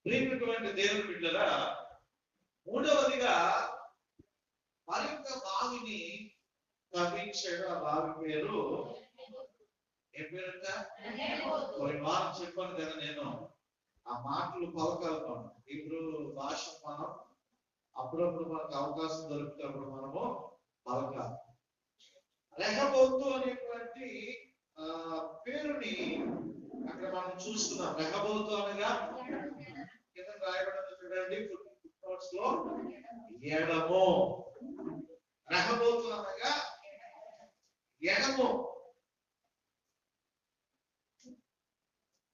ప్రియమైనటువంటి దేవుని బిడ్డలారా, మూడవదిగా మరొక బావిని తవ్వించాడు. ఆ బావి పేరు ఏ పేరంట? కొన్ని వారం చెప్పాను కదా నేను, ఆ మాటలు పలకలున్నాను. ఇప్పుడు భాష మనం అప్పుడప్పుడు మనకు అవకాశం దొరుకుతున్నప్పుడు మనము పలకాలి. రెహబోతు అనేటువంటి పేరుని అక్కడ మనం చూస్తున్నాం. రెహబోతు అనగా కింద రాయబడింది చూడండి, ఫుట్ లో ఎడము. రెహబోతు అనగా ఎడము.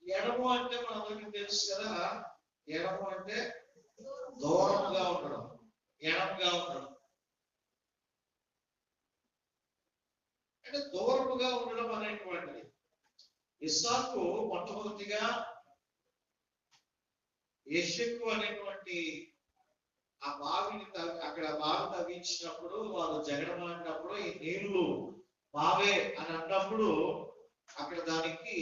ఎడము అంటే మనందరికీ తెలుసు కదా, ఎడము అంటే దూరంగా ఉండడం, ఎడముగా ఉండడం అంటే దూరముగా ఉండడం అనేటువంటిది. ఇస్సాకు మొట్టమొదటిగా ఎషెకు అనేటువంటి ఆ బావిని అక్కడ బావి తవ్వించినప్పుడు, వాళ్ళు జగడమాడినప్పుడు ఈ నీళ్లు బావే అని అన్నప్పుడు అక్కడ దానికి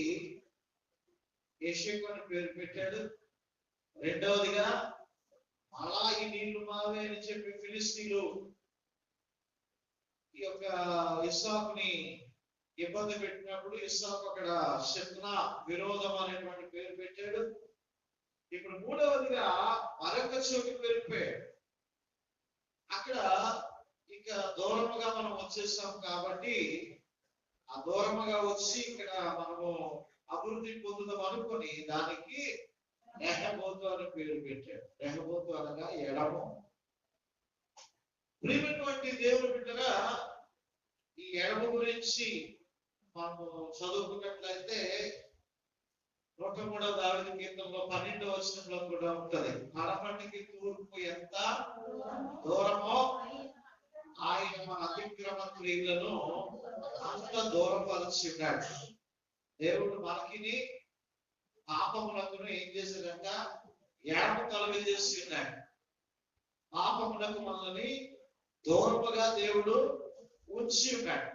ఎషెకు అని పేరు పెట్టాడు. రెండవదిగా అలా ఈ నీళ్లు మావే అని చెప్పి ఫిలిస్తీన్లు ఈ యొక్క ఇస్సాకుని ఇబ్బంది పెట్టినప్పుడు ఇస్సాకు అక్కడ శత్నా విరోధం అనేటువంటి పేరు పెట్టాడు. ఇప్పుడు మూడవదిగా మరొక చోటుకి వెళ్ళిపోయాడు. అక్కడ ఇక దూరముగా మనం వచ్చేసాం కాబట్టి ఆ దూరముగా వచ్చి ఇక్కడ మనము అభివృద్ధి పొందుదాం అనుకొని దానికి రెహబోతు అని పేరు పెట్టాడు. రెహబోతు అనగా ఎడము. ప్రియమైనటువంటి దేవుని బిడ్డగా ఈ ఎడము గురించి మనము చదువుకున్నట్లయితే 103వ దావీదు కీర్తనలో 12వ వచనంలో కూడా ఉంటది. పడమటికి తూర్పు ఎంత దూరమో ఆయన మన అతిక్రమ క్రియలను అంత దూరపరిచిన్నాడు. దేవుడు మనకిని పాపములకు ఏం చేశాడంట? ఎడమ కలుగజేసి ఉన్నాడు. పాపములకు మనల్ని దూరముగా దేవుడు ఉంచి ఉన్నాడు.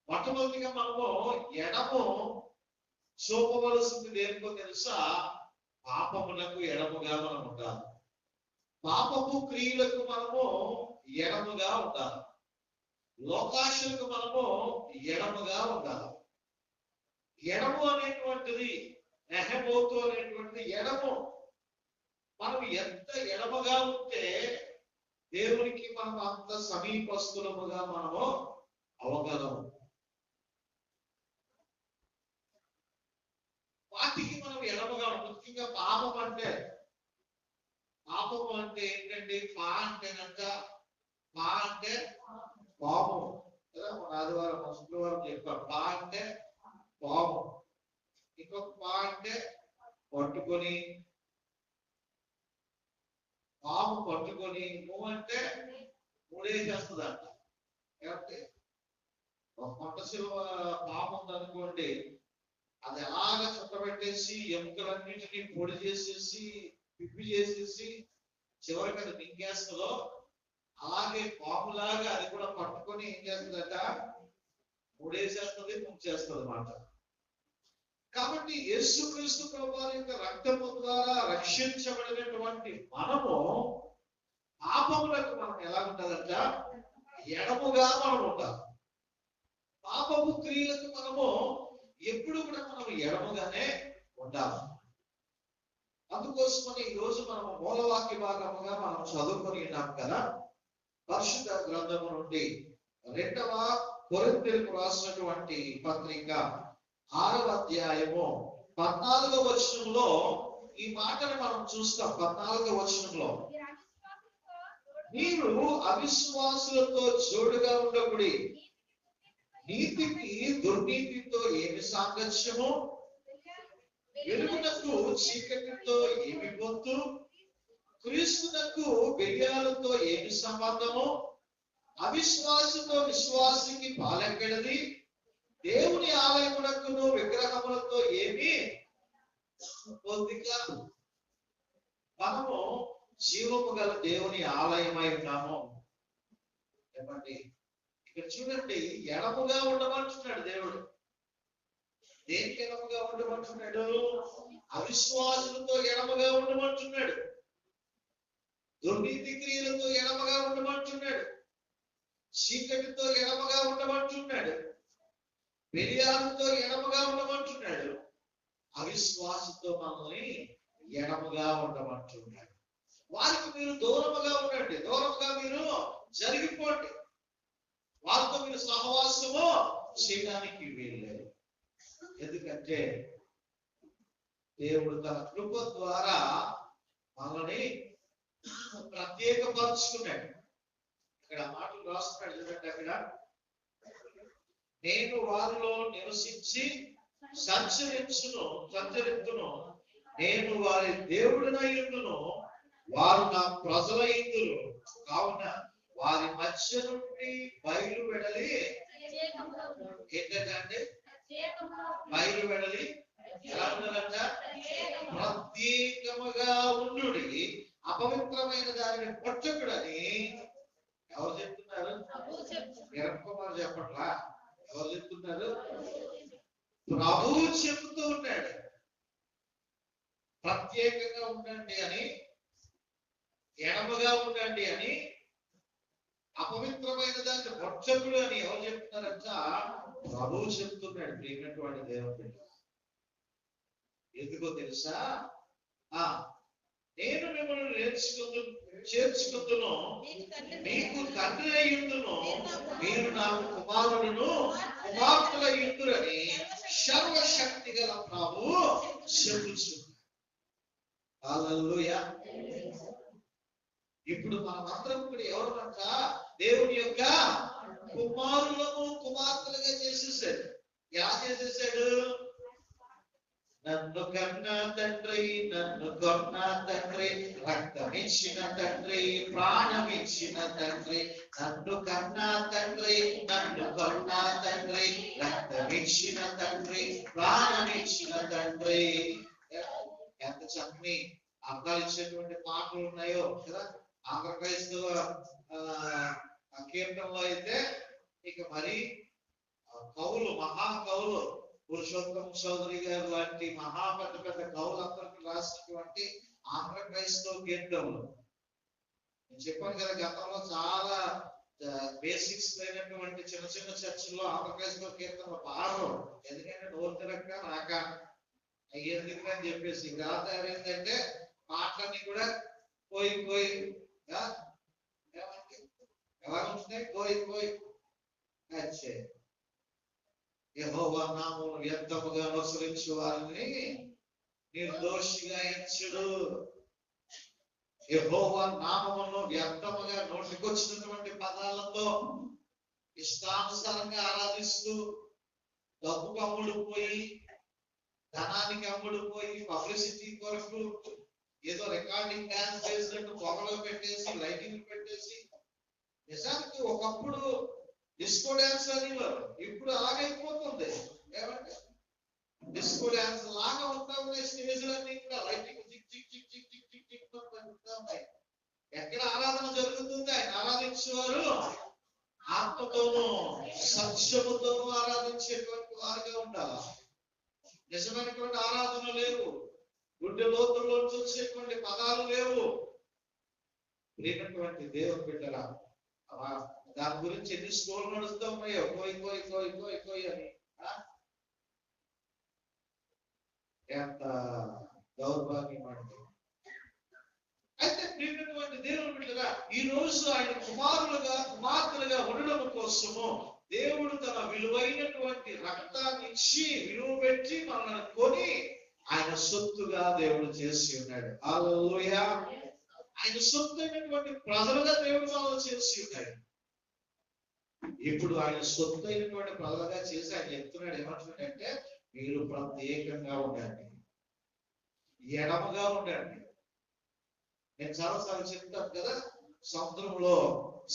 మొట్టమొదటిగా మనము ఎడము చూపవలసింది దేనికో తెలుసా? పాపములకు ఎడముగా మనం ఉండాలి. పాపపు క్రియలకు మనము ఎడముగా ఉండాలి. లోకాశలకు మనము ఎడముగా ఉండాలి. ఎడము అనేటువంటిది, రెహబోతు అనేటువంటిది ఎడము. మనం ఎంత ఎడముగా ఉంటే దేవునికి మనం అంత సమీపస్తులముగా మనము అవగలము. వాటికి మనం ఎడముగా ముఖ్యంగా పాపం అంటే ఏంటండి? పా అంటేనంట, పా అంటే పాము కదా. మన ఆదివారం శుక్రవారం చెప్పాం, పా అంటే పాము. ఇంకొక పా అంటే పట్టుకొని, పాము పట్టుకొని, నువ్వు అంటే మూడేసేస్తుందంట. కాబట్టి ఒక కొండ శిలువ పాము ఉందనుకోండి, అది ఎలాగ చుట్టబెట్టేసి ఎముకలన్నింటినీ పొడి చేసేసి పిప్పి చేసేసి చివరికి అది మింగేస్తుందో, అలాగే పాములాగా అది కూడా పట్టుకొని ఏం చేస్తుందట? మూడేసేస్తుంది, ముంచేస్తుంది అన్నమాట. కాబట్టి యేసుక్రీస్తు ప్రభువారి యొక్క రక్తము ద్వారా రక్షించబడినటువంటి మనము పాపములకు మనం ఎలా ఉండాలంట? ఎడముగా మనం ఉండాలి. పాపపు క్రియలకు మనము ఎప్పుడు కూడా మనం ఎడముగానే ఉండాలి. అందుకోసమని ఈ రోజు మనము మూలవాక్య భాగముగా మనం చదువుకొని ఉన్నాం కదా. పరిశుద్ధ గ్రంథము నుండి 2వ కొరింథీయులకు రాసినటువంటి పత్రిక 6వ అధ్యాయము 14వ వచనంలో ఈ మాటను మనం చూస్తాం. 14వ వచనంలో, మీరు అవిశ్వాసులతో జోడుగా ఉండకుడి, నీతికి దుర్నీతితో ఏమి సాంగత్యము, వెలుగునకు చీకటితో ఏమి పొత్తు, క్రీస్తునకు బెలియాలతో ఏమి సంబంధము, అవిశ్వాసతో విశ్వాసికి పాలెక్కడది, దేవుని ఆలయమునకును విగ్రహములతో ఏమి పొందిక. మనము జీవము గల దేవుని ఆలయమై ఉన్నాము. చెప్పండి, ఇక్కడ చూడండి, ఎడముగా ఉండమంటున్నాడు దేవుడు. దేనికి ఎడముగా ఉండమంటున్నాడు? అవిశ్వాసులతో ఎడమగా ఉండమంటున్నాడు. దుర్నీతి క్రియలతో ఎడమగా ఉండమంటున్నాడు. చీకటితో ఎడమగా ఉండమంటున్నాడు. పెరియాలతో ఎడమగా ఉండమంటున్నాడు. అవిశ్వాసంతో మనల్ని ఎడమగా ఉండమంటున్నాడు. వారికి మీరు దూరముగా ఉండండి, దూరముగా మీరు జరిగిపోండి. వారితో మీరు సహవాసము చేయడానికి వీల్లేదు. ఎందుకంటే దేవుడు తన కృప ద్వారా మనల్ని ప్రత్యేకపరుచుకున్నాడు. ఇక్కడ మాటలు రాస్తున్నాడు చూడండి. అక్కడ నేను వారిలో నివసించి సంచరించును, నేను వారి దేవుడినయ్యుండును, వారు నా ప్రజలయ్యుందురు. కావున వారి మధ్య నుండి బయలు వెడలి ఏంటంటే బయలు వెడలి ఎలా ఉండాలంట? ప్రత్యేకముగా ఉండుడి, అపవిత్రమైన దానిని పట్టకుడని ఎవరు చెప్తున్నారు? కిరణ్ కుమార్ చెప్పట్లా, ఎవరు చెప్తున్నారు? ప్రభువు చెబుతూ ఉన్నాడు. ప్రత్యేకంగా ఉండండి అని, ఎడమగా ఉండండి అని, అపవిత్రమైన దాన్ని రక్షకుడు అని ఎవరు చెప్తున్నారంట? ప్రభువు చెప్తున్నాడు. ప్రియమైనటువంటి దేవుడు, ఎందుకో తెలుసా? నేను మిమ్మల్ని చేర్చుకుందును, మీకు తండ్రి అయ్యుందును, మీరు నాకు కుమారుడును కుమార్తెల అయ్యుందురని సర్వశక్తి గల ప్రభువు చెప్పుచున్నాడు. హల్లెలూయా. ఇప్పుడు మనమందరం కూడా ఎవరమంట? దేవుని యొక్క కుమారులను కుమార్తెలుగా చేసేసాడు. ఎలా చేసేసాడు? నన్ను కన్నా తండ్రి, నన్ను కొన్న తండ్రి, రక్తమిచ్చిన తండ్రి, ప్రాణమిచ్చిన తండ్రి. నన్ను కన్నా తండ్రి, నన్ను కొన్న తండ్రి, రక్తమిచ్చిన తండ్రి, ప్రాణమిచ్చిన తండ్రి. ఎంత చక్కని అర్థాలు ఇచ్చేటువంటి మాటలు ఉన్నాయో కదా. ఆంధ్ర క్రైస్తవ కీర్తనలో అయితే ఇక మరి కవులు, మహాకవులు, పురుషోత్తమ చౌదరి గారు లాంటి మహా పెద్ద పెద్ద కవులందరికీ రాసినటువంటి ఆంధ్ర క్రైస్తవ కీర్తనలు. నేను చెప్పాను కదా, గతంలో చాలా బేసిక్స్ లేనటువంటి చిన్న చిన్న చర్చిల్లో ఆంధ్ర క్రైస్తవ కీర్తనలు పాడరు. ఎందుకంటే నోరు తిరక్క రాక ఎందుకు అని చెప్పేసి ఇంకా తయారైందంటే పాటలన్నీ కూడా పోయి ఎలా ఉంటున్నాయి? పోయి వచ్చే యెహోవా నామమును వ్యర్థముగా అనుసరించు వారిని నిర్దోషిగా ఎంచుడు. యెహోవా నామమును వ్యర్థముగా నోటికొచ్చినటువంటి పదాలతో ఇష్టానుసారంగా ఆరాధిస్తూ డబ్బుకు అమ్ముడుపోయి, ధనానికి అమ్ముడుపోయి, పబ్లిసిటీ కొరకు ఏదో రికార్డింగ్ డాన్స్ చేసినట్టు పొగలు పెట్టేసి, లైటింగ్ పెట్టేసి, నిజానికి ఒకప్పుడు డిస్కో డాన్స్ అనేవారు. ఇప్పుడు అలాగైపోతుంది. ఏమంటే డిస్కో డాన్స్ లాగా ఉంటాయి స్టేజ్లన్నీ కూడా లైటింగ్ జిక్ జిక్ జిక్ జిక్ జిక్ జిక్ జిక్ ఉంటాయి. ఎక్కడ ఆరాధన జరుగుతుంది? ఆయన ఆరాధించేవారు ఆత్మతోనూ సత్యముతోనూ ఆరాధించేటువంటి వారుగా ఉండాలి. నిజమైనటువంటి ఆరాధన లేవు, గుడ్డ లోతుల్లో చూసేటువంటి పదాలు లేవు. లేనటువంటి దేవుని బిడ్డరా, దాని గురించి ఎన్ని స్టోర్లు నడుస్తూ ఉన్నాయో, కోయి అని. ఎంత దౌర్భాగ్యం అంటే. అయితే ప్రియమైనటువంటి దేవుని బిడ్డరా, ఈ రోజు ఆయన కుమార్తెలుగా ఉండడం కోసము దేవుడు తన విలువైనటువంటి రక్తాన్ని ఇచ్చి, విలువ పెట్టి మనల్ని కొని ఆయన సొత్తుగా దేవుడు చేసి ఉన్నాడు. హల్లెలూయా. ఆయన సొత్తైనటువంటి ప్రజలుగా దేవుడు మనల్ని చేసి ఉన్నాడు. ఇప్పుడు ఆయన సొత్తైనటువంటి ప్రజలుగా చేసి ఆయన చెప్తున్నాడు, ఏమంటున్నాడంటే మీరు ప్రత్యేకంగా ఉండండి, ఎడమగా ఉండండి. నేను చాలాసార్లు చెప్తాను కదా, సముద్రంలో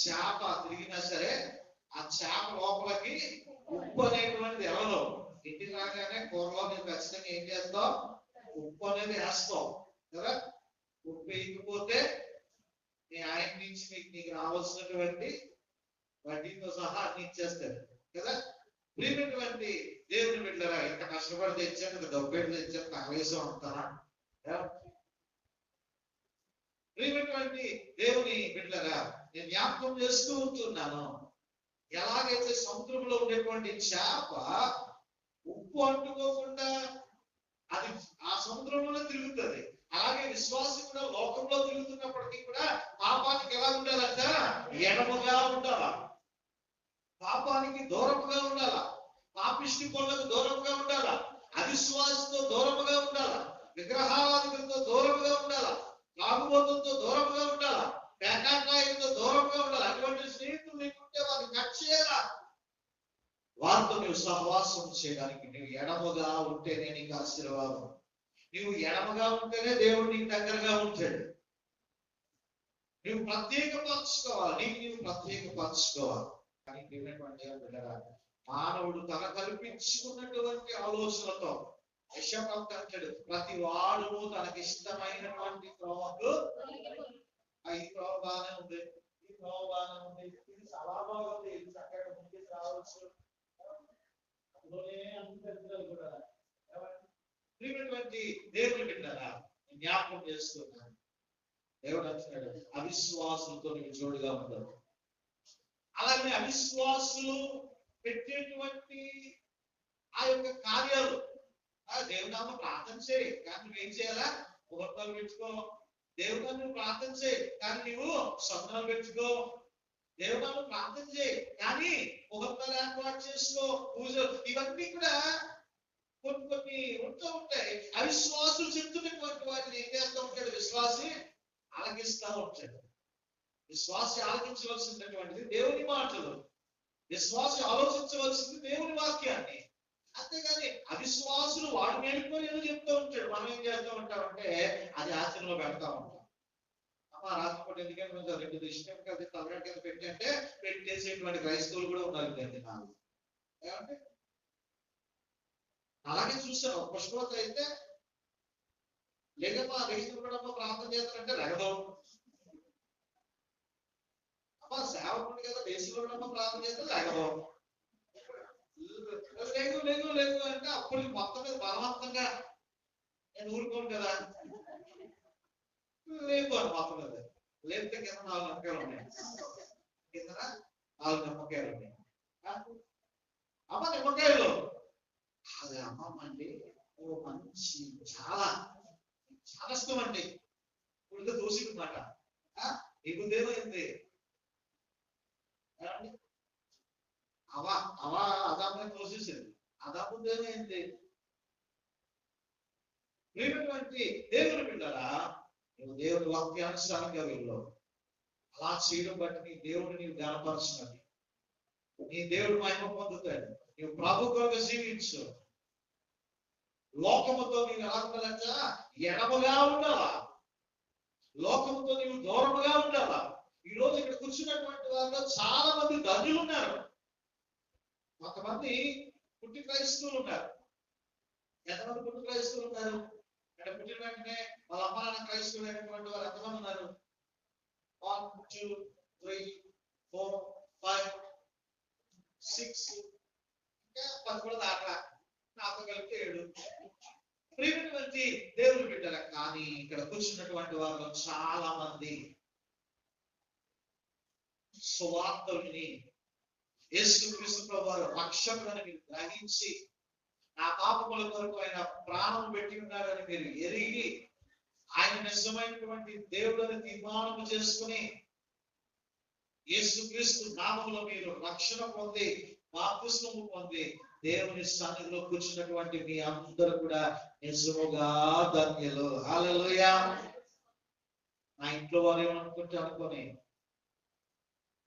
చేప తిరిగినా సరే ఆ చేప లోపలికి ఉప్పు అనేటువంటిది ఎవరు ఇంటికి రాగానే కూరలో నేను ఖచ్చితంగా ఏం చేస్తాం? ఉప్పు అనేది వేస్తాం కదా. ఉప్పు వేయకపోతే నీ ఆయన నుంచి నీకు రావాల్సినటువంటి వడ్డీతో సహా అన్ని ఇచ్చేస్తాడు కదా. ప్రియమైనటువంటి దేవుని బిడ్డలారా, ఇంత కష్టపడి తెచ్చాను, ఇంత డబ్బు తెచ్చాను, తగలేసం అంటారా? ప్రియమైనటువంటి దేవుని బిడ్డలారా, నేను జ్ఞాపకం చేస్తూ ఉంటున్నాను, ఎలాగైతే సముద్రంలో ఉండేటువంటి చేప ఉప్పు అంటుకోకుండా అది ఆ సముద్రంలోనే తిరుగుతుంది, అలాగే విశ్వాసం కూడా లోకంలో తిరుగుతున్నప్పటికీ కూడా పాపానికి ఎలా ఉండాలంట? ఎడమగా ఉండాలా, పాపానికి దూరముగా ఉండాలా, పాపిష్టి పనులకు దూరముగా ఉండాలా, అవిశ్వాసంతో దూరముగా ఉండాలా, విగ్రహారాధికులతో దూరముగా ఉండాలా, తాగుబోతులతో దూరముగా ఉండాలా, పేకాటాయంతో దూరంగా ఉండాలి. అటువంటి స్నేహితులు నీకుంటే వారిని కట్ చేయాలా, వారితో నువ్వు సహవాసం చేయడానికి నువ్వు ఎడమగా ఉంటేనే నీకు ఆశీర్వాదం. నువ్వు ఎడమగా ఉంటేనే దేవుడు నీకు దగ్గరగా ఉంటాడు. నువ్వు ప్రత్యేకపరచుకోవాలి, నీవు ప్రత్యేకపరచుకోవాలి. కానీ మానవుడు తన కల్పించుకున్నటువంటి ఆలోచనతో యెషయా అంటాడు, ప్రతి వాడును తనకి ఇష్టమైనటువంటి త్రోవకు, ఈ త్రోవ బాగానే ఉంది, ఈ త్రోవ బాగానే ఉంది, ఇది చాలా బాగుంది, ఇది చక్కగా ముందుకు రావచ్చు, అందులోనే అన్ని పెద్దలు కూడా. ప్రియమైనటువంటి దేవుని బిడ్డలారా, జ్ఞాపకం చేస్తున్నాను, దేవుడు అంటున్నాడు, అవిశ్వాసులతో నీకు జోడుగా ఉండదు. అలాగే అవిశ్వాసులు పెట్టేటువంటి ఆ యొక్క కార్యాలు, దేవునామ ప్రార్థన చేయి కానీ నువ్వేం చేయాలా? ముహూర్తాలు పెట్టుకో. దేవునామం నువ్వు ప్రార్థన చేయి కానీ నువ్వు స్వంతాలు పెట్టుకో. దేవునామం ప్రార్థన చేయి కానీ ముహూర్తాలు ఏర్పాటు చేసుకో, పూజలు, ఇవన్నీ కూడా కొన్ని కొన్ని ఉంటూ ఉంటాయి. అవిశ్వాసులు చెప్తున్నటువంటి వాటిని ఏం చేస్తూ ఉంటాడు? విశ్వాసి ఆలకిస్తూ ఉంటాడు. విశ్వాసి ఆలకించవలసినటువంటిది దేవుని మాటలు, విశ్వాసి ఆలోచించవలసింది దేవుని వాక్యాన్ని. అంతేగాని అవిశ్వాసులు వాడు మేలుకొని ఏదో చెప్తూ ఉంటాడు, మనం ఏం చేస్తూ ఉంటామంటే అది ఆచరణలో పెడతా ఉంటాం. అమ్మ రాత్రిపూట ఎందుకంటే కొంచెం 2 ఇష్టం కదా తలగడ కింద పెట్టి అంటే పెట్టేసేటువంటి క్రైస్తవులు కూడా ఉన్నారు. నాకు ఏమంటే అలాగే చూసాను. పుష్పవతి అయితే లేదమ్మా లేచిన కూడా ప్రార్థన చేస్తారంటే లెగదాం. అమ్మ సేవకుడు కదా దేశంలో కూడా ప్రార్థన చేస్తే లెగదాం. లేదు లేదు లేదు అంటే అప్పుడు మొత్తం మీద బలవంతంగా నేను ఊరుకోను కదా, లేదు అని మొత్తం మీద లేకపోతే కింద 4 నిమ్మకాయలు ఉన్నాయి, కింద 4 నిమ్మకాయలు ఉన్నాయి. అమ్మ నిమ్మకాయలు అది అమ్మమ్మండి ఓ మంచి చాలా చాలా ఇష్టం అండి, ఇప్పుడు దోషిమాట నీకు దేమైంది అవా అదాన్ని తోసేసింది, అదాపు ఏమైంది? ప్రియమైనటువంటి దేవుని బిడ్డలారా, నువ్వు దేవుని వాక్యానుసారంగా వెళ్ళు. అలా చేయడం బట్టి నీ దేవుడు నీవు గణపరచినది, నీ దేవుడు మహిమ పొందుతాడు. నువ్వు ప్రభుత్వంగా జీవించు. లోకముతో నీవు ఎలా ఉండాలంట? ఎడమగా ఉండాలా, లోకముతో నీవు దూరముగా ఉండాలా. ఈ రోజు ఇక్కడ కూర్చున్నటువంటి వారిలో చాలా మంది ధన్యులు ఉన్నారు, కొంతమంది పుట్టి క్రైస్తవులు ఉన్నారు. ఎంతమంది పుట్టి క్రైస్తవులు ఉన్నారు అంటే పుట్టిన వెంటనే వాళ్ళ అమ్మ నాన్న క్రైస్తవులు అయినటువంటి వారు ఎంతమంది ఉన్నారు? 1 2 3 4 5 6 ఇంకా 10 కూడా దాకా, నాతో కలిపి 7. ప్రియమైనటువంటి దేవుని బిడ్డల, కానీ ఇక్కడ కూర్చున్నటువంటి వారిలో చాలా మంది సువార్తని యేసుక్రీస్తు ప్రభువారు రక్షకుడని మీరు గ్రహించి, నా పాపముల కొరకు ఆయన ప్రాణం పెట్టి ఉన్నారని మీరు ఎరిగి, ఆయన నిజమైనటువంటి దేవుడని తీర్మానం చేసుకుని యేసుక్రీస్తు నామములో మీరు రక్షణ పొంది బాప్తిస్మము పొంది దేవుని సన్నిధిలో కూర్చున్నటువంటి మీ అందరూ కూడా నిజముగా ధన్యులు. హల్లెలూయా. నా ఇంట్లో వారు ఏమనుకుంటే అనుకొని,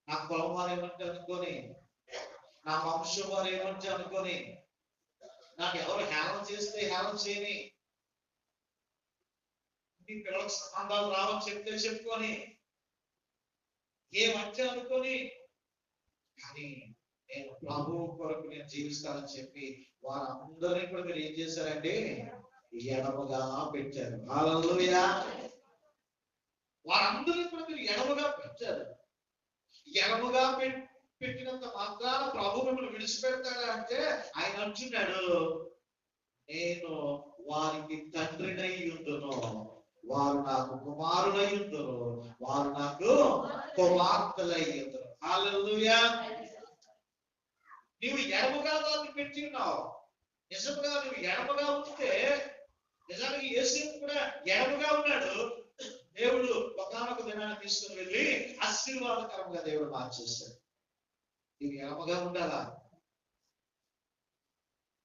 నా కులం వారు ఏమంటే అనుకొని, నా వంశం వారు ఏమంటే అనుకొని, నాకు ఎవరు హేళన చేస్తే హేళన చేయని, మీ పిల్లలకు సంబంధాలు రావని చెప్తే చెప్పుకొని, ఏమంటే అనుకొని, కానీ నేను ప్రభువు కొరకు నేను జీవిస్తానని చెప్పి వారందరినీ కూడా మీరు ఏం చేశారంటే ఎడమగా పెట్టారు. హల్లెలూయా. వారందరినీ కూడా మీరు ఎడమగా పెట్టారు. ఎడమగా పెట్టినంత మాత్రాన ప్రభు మిమ్మల్ని విడిచిపెడతాడా అంటే ఆయన అంటున్నాడు, నేను వారికి తండ్రినై ఉండును, వారు నాకు కుమారుడై ఉండును, వారు నాకు కుమార్తెలై ఉండును. హల్లెలూయా. నీవు ఎడమగా వారిని పెట్టి ఉన్నావు. నిజంగా నువ్వు ఎడమగా ఉంటే, నిజానికి యేసు కూడా ఎడమగా ఉన్నాడు. దేవుడు ఒకానొక దినాన్ని తీసుకుని వెళ్ళి ఆశీర్వాదకరంగా దేవుడు మార్చేస్తాడు. నీవు ఎడమగా ఉండాలా.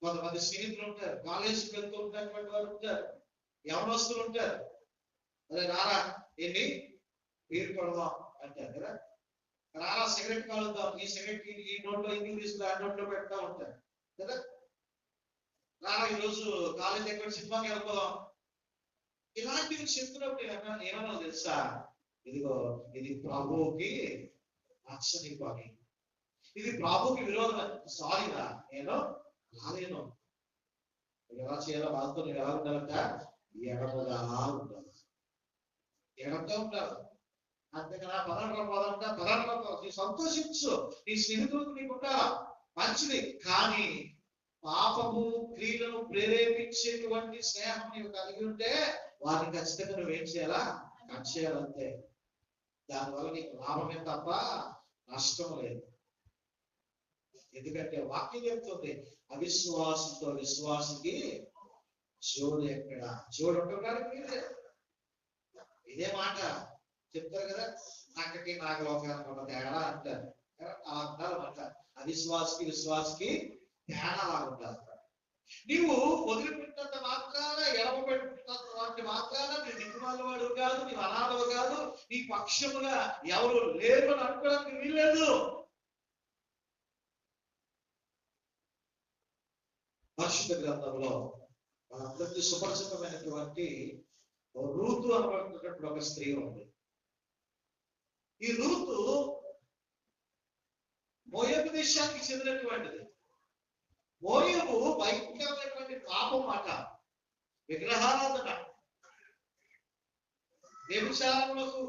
కొంతమంది స్నేహితులు ఉంటారు, కాలేజీకి వెళ్తూ ఉన్నటువంటి వారు ఉంటారు, యవనస్తులు ఉంటారు. అదే రారా ఏంటి బీరు కొడదాం అంటారు కదా, రారా సిగరెట్ కాలుద్దాం, ఈ సిగరెట్ ఈ నోట్లో ఇంటికి తీసుకుని ఆ నోట్లో పెడతా ఉంటారు కదా, రారా ఈరోజు కాలేజీ ఎక్కడ సినిమాకి వెళ్ళిపోదాం. ఇలాంటివి చెప్తున్నప్పుడు ఏమన్నా తెలుసా, ఇదిగో ఇది ప్రభువుకి నచ్చని పని, ఇది ప్రభువుకి విరోధం. సారీరా నేను రాలేను. ఎలా చేయాలో వాళ్ళతో నువ్వు ఎలా ఉండాలంట, ఎడమగా ఉండాలి, ఎడమగా ఉండాలి. అంతేగా పదంగా సంతోషించు, నీ స్నేహితులకు నీకు ఉండాలా, మంచిది. కానీ పాపము క్రియలను ప్రేరేపించేటువంటి స్నేహం నీవు కలిగి ఉంటే వారిని ఖచ్చితంగా నువ్వేం చేయాలా, కట్ చేయాలంతే. దానివల్ల నీకు లాభమే తప్ప నష్టం లేదు. ఎందుకంటే వాక్యం చెప్తుంది, అవిశ్వాసంతో విశ్వాసకి జోడు ఎక్కడ, జోడు ఉండడానికి మీరే. ఇదే మాట చెప్తారు కదా, నాకటి నాగలోకానికి ఒక తేడా అంటారు. అలా అంటారు మాట, అవిశ్వాసకి విశ్వాసకి తేడా లాగుంటారు. నీవు వదిలిపెట్టినంత మాత్రాన, ఎడమబెట్టినంత మాత్రాన నీ దిక్కుమాల వాడు కాదు, నీ అనాథవు కాదు, నీ పక్షముగా ఎవరు లేరు అని అనుకోవడానికి వీల్లేదు. పరిశుద్ధ గ్రంథంలో మనందరికీ సుపరిచితమైనటువంటి రూతు అనబడుతున్నటువంటి ఒక స్త్రీ ఉంది. ఈ రూతు మోయాబు దేశానికి చెందినటువంటిది. మోయాబు భయంకరమైనటువంటి పాపం మాట, విగ్రహారాధన, వ్యభిచారములకు,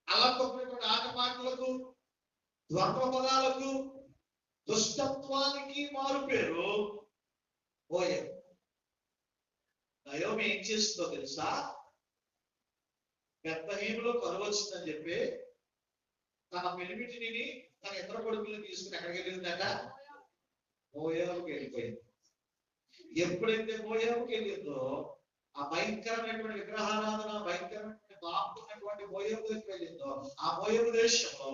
అల్లకొచ్చినటువంటి ఆటపాటలకు, ద్వంద్వ పదాలకు, దుష్టత్వానికి మారు పేరు మోయాబు. నయోమి ఏం చేస్తుందో తెలుసా, బెత్లెహేములో కరువు వచ్చిందని చెప్పి తన పెనిమిటిని తన ఇద్దరు కొడుకులను తీసుకుని ఎక్కడికి వెళ్ళిందట, మోయాబుకి వెళ్ళిపోయింది. ఎప్పుడైతే మోయాబుకి వెళ్ళిందో, ఆ భయంకరమైనటువంటి విగ్రహారాధన, భయంకరమైన బాగున్నటువంటి మోయాబు దగ్గరికి వెళ్ళిందో, ఆ మోయాబు దేశంలో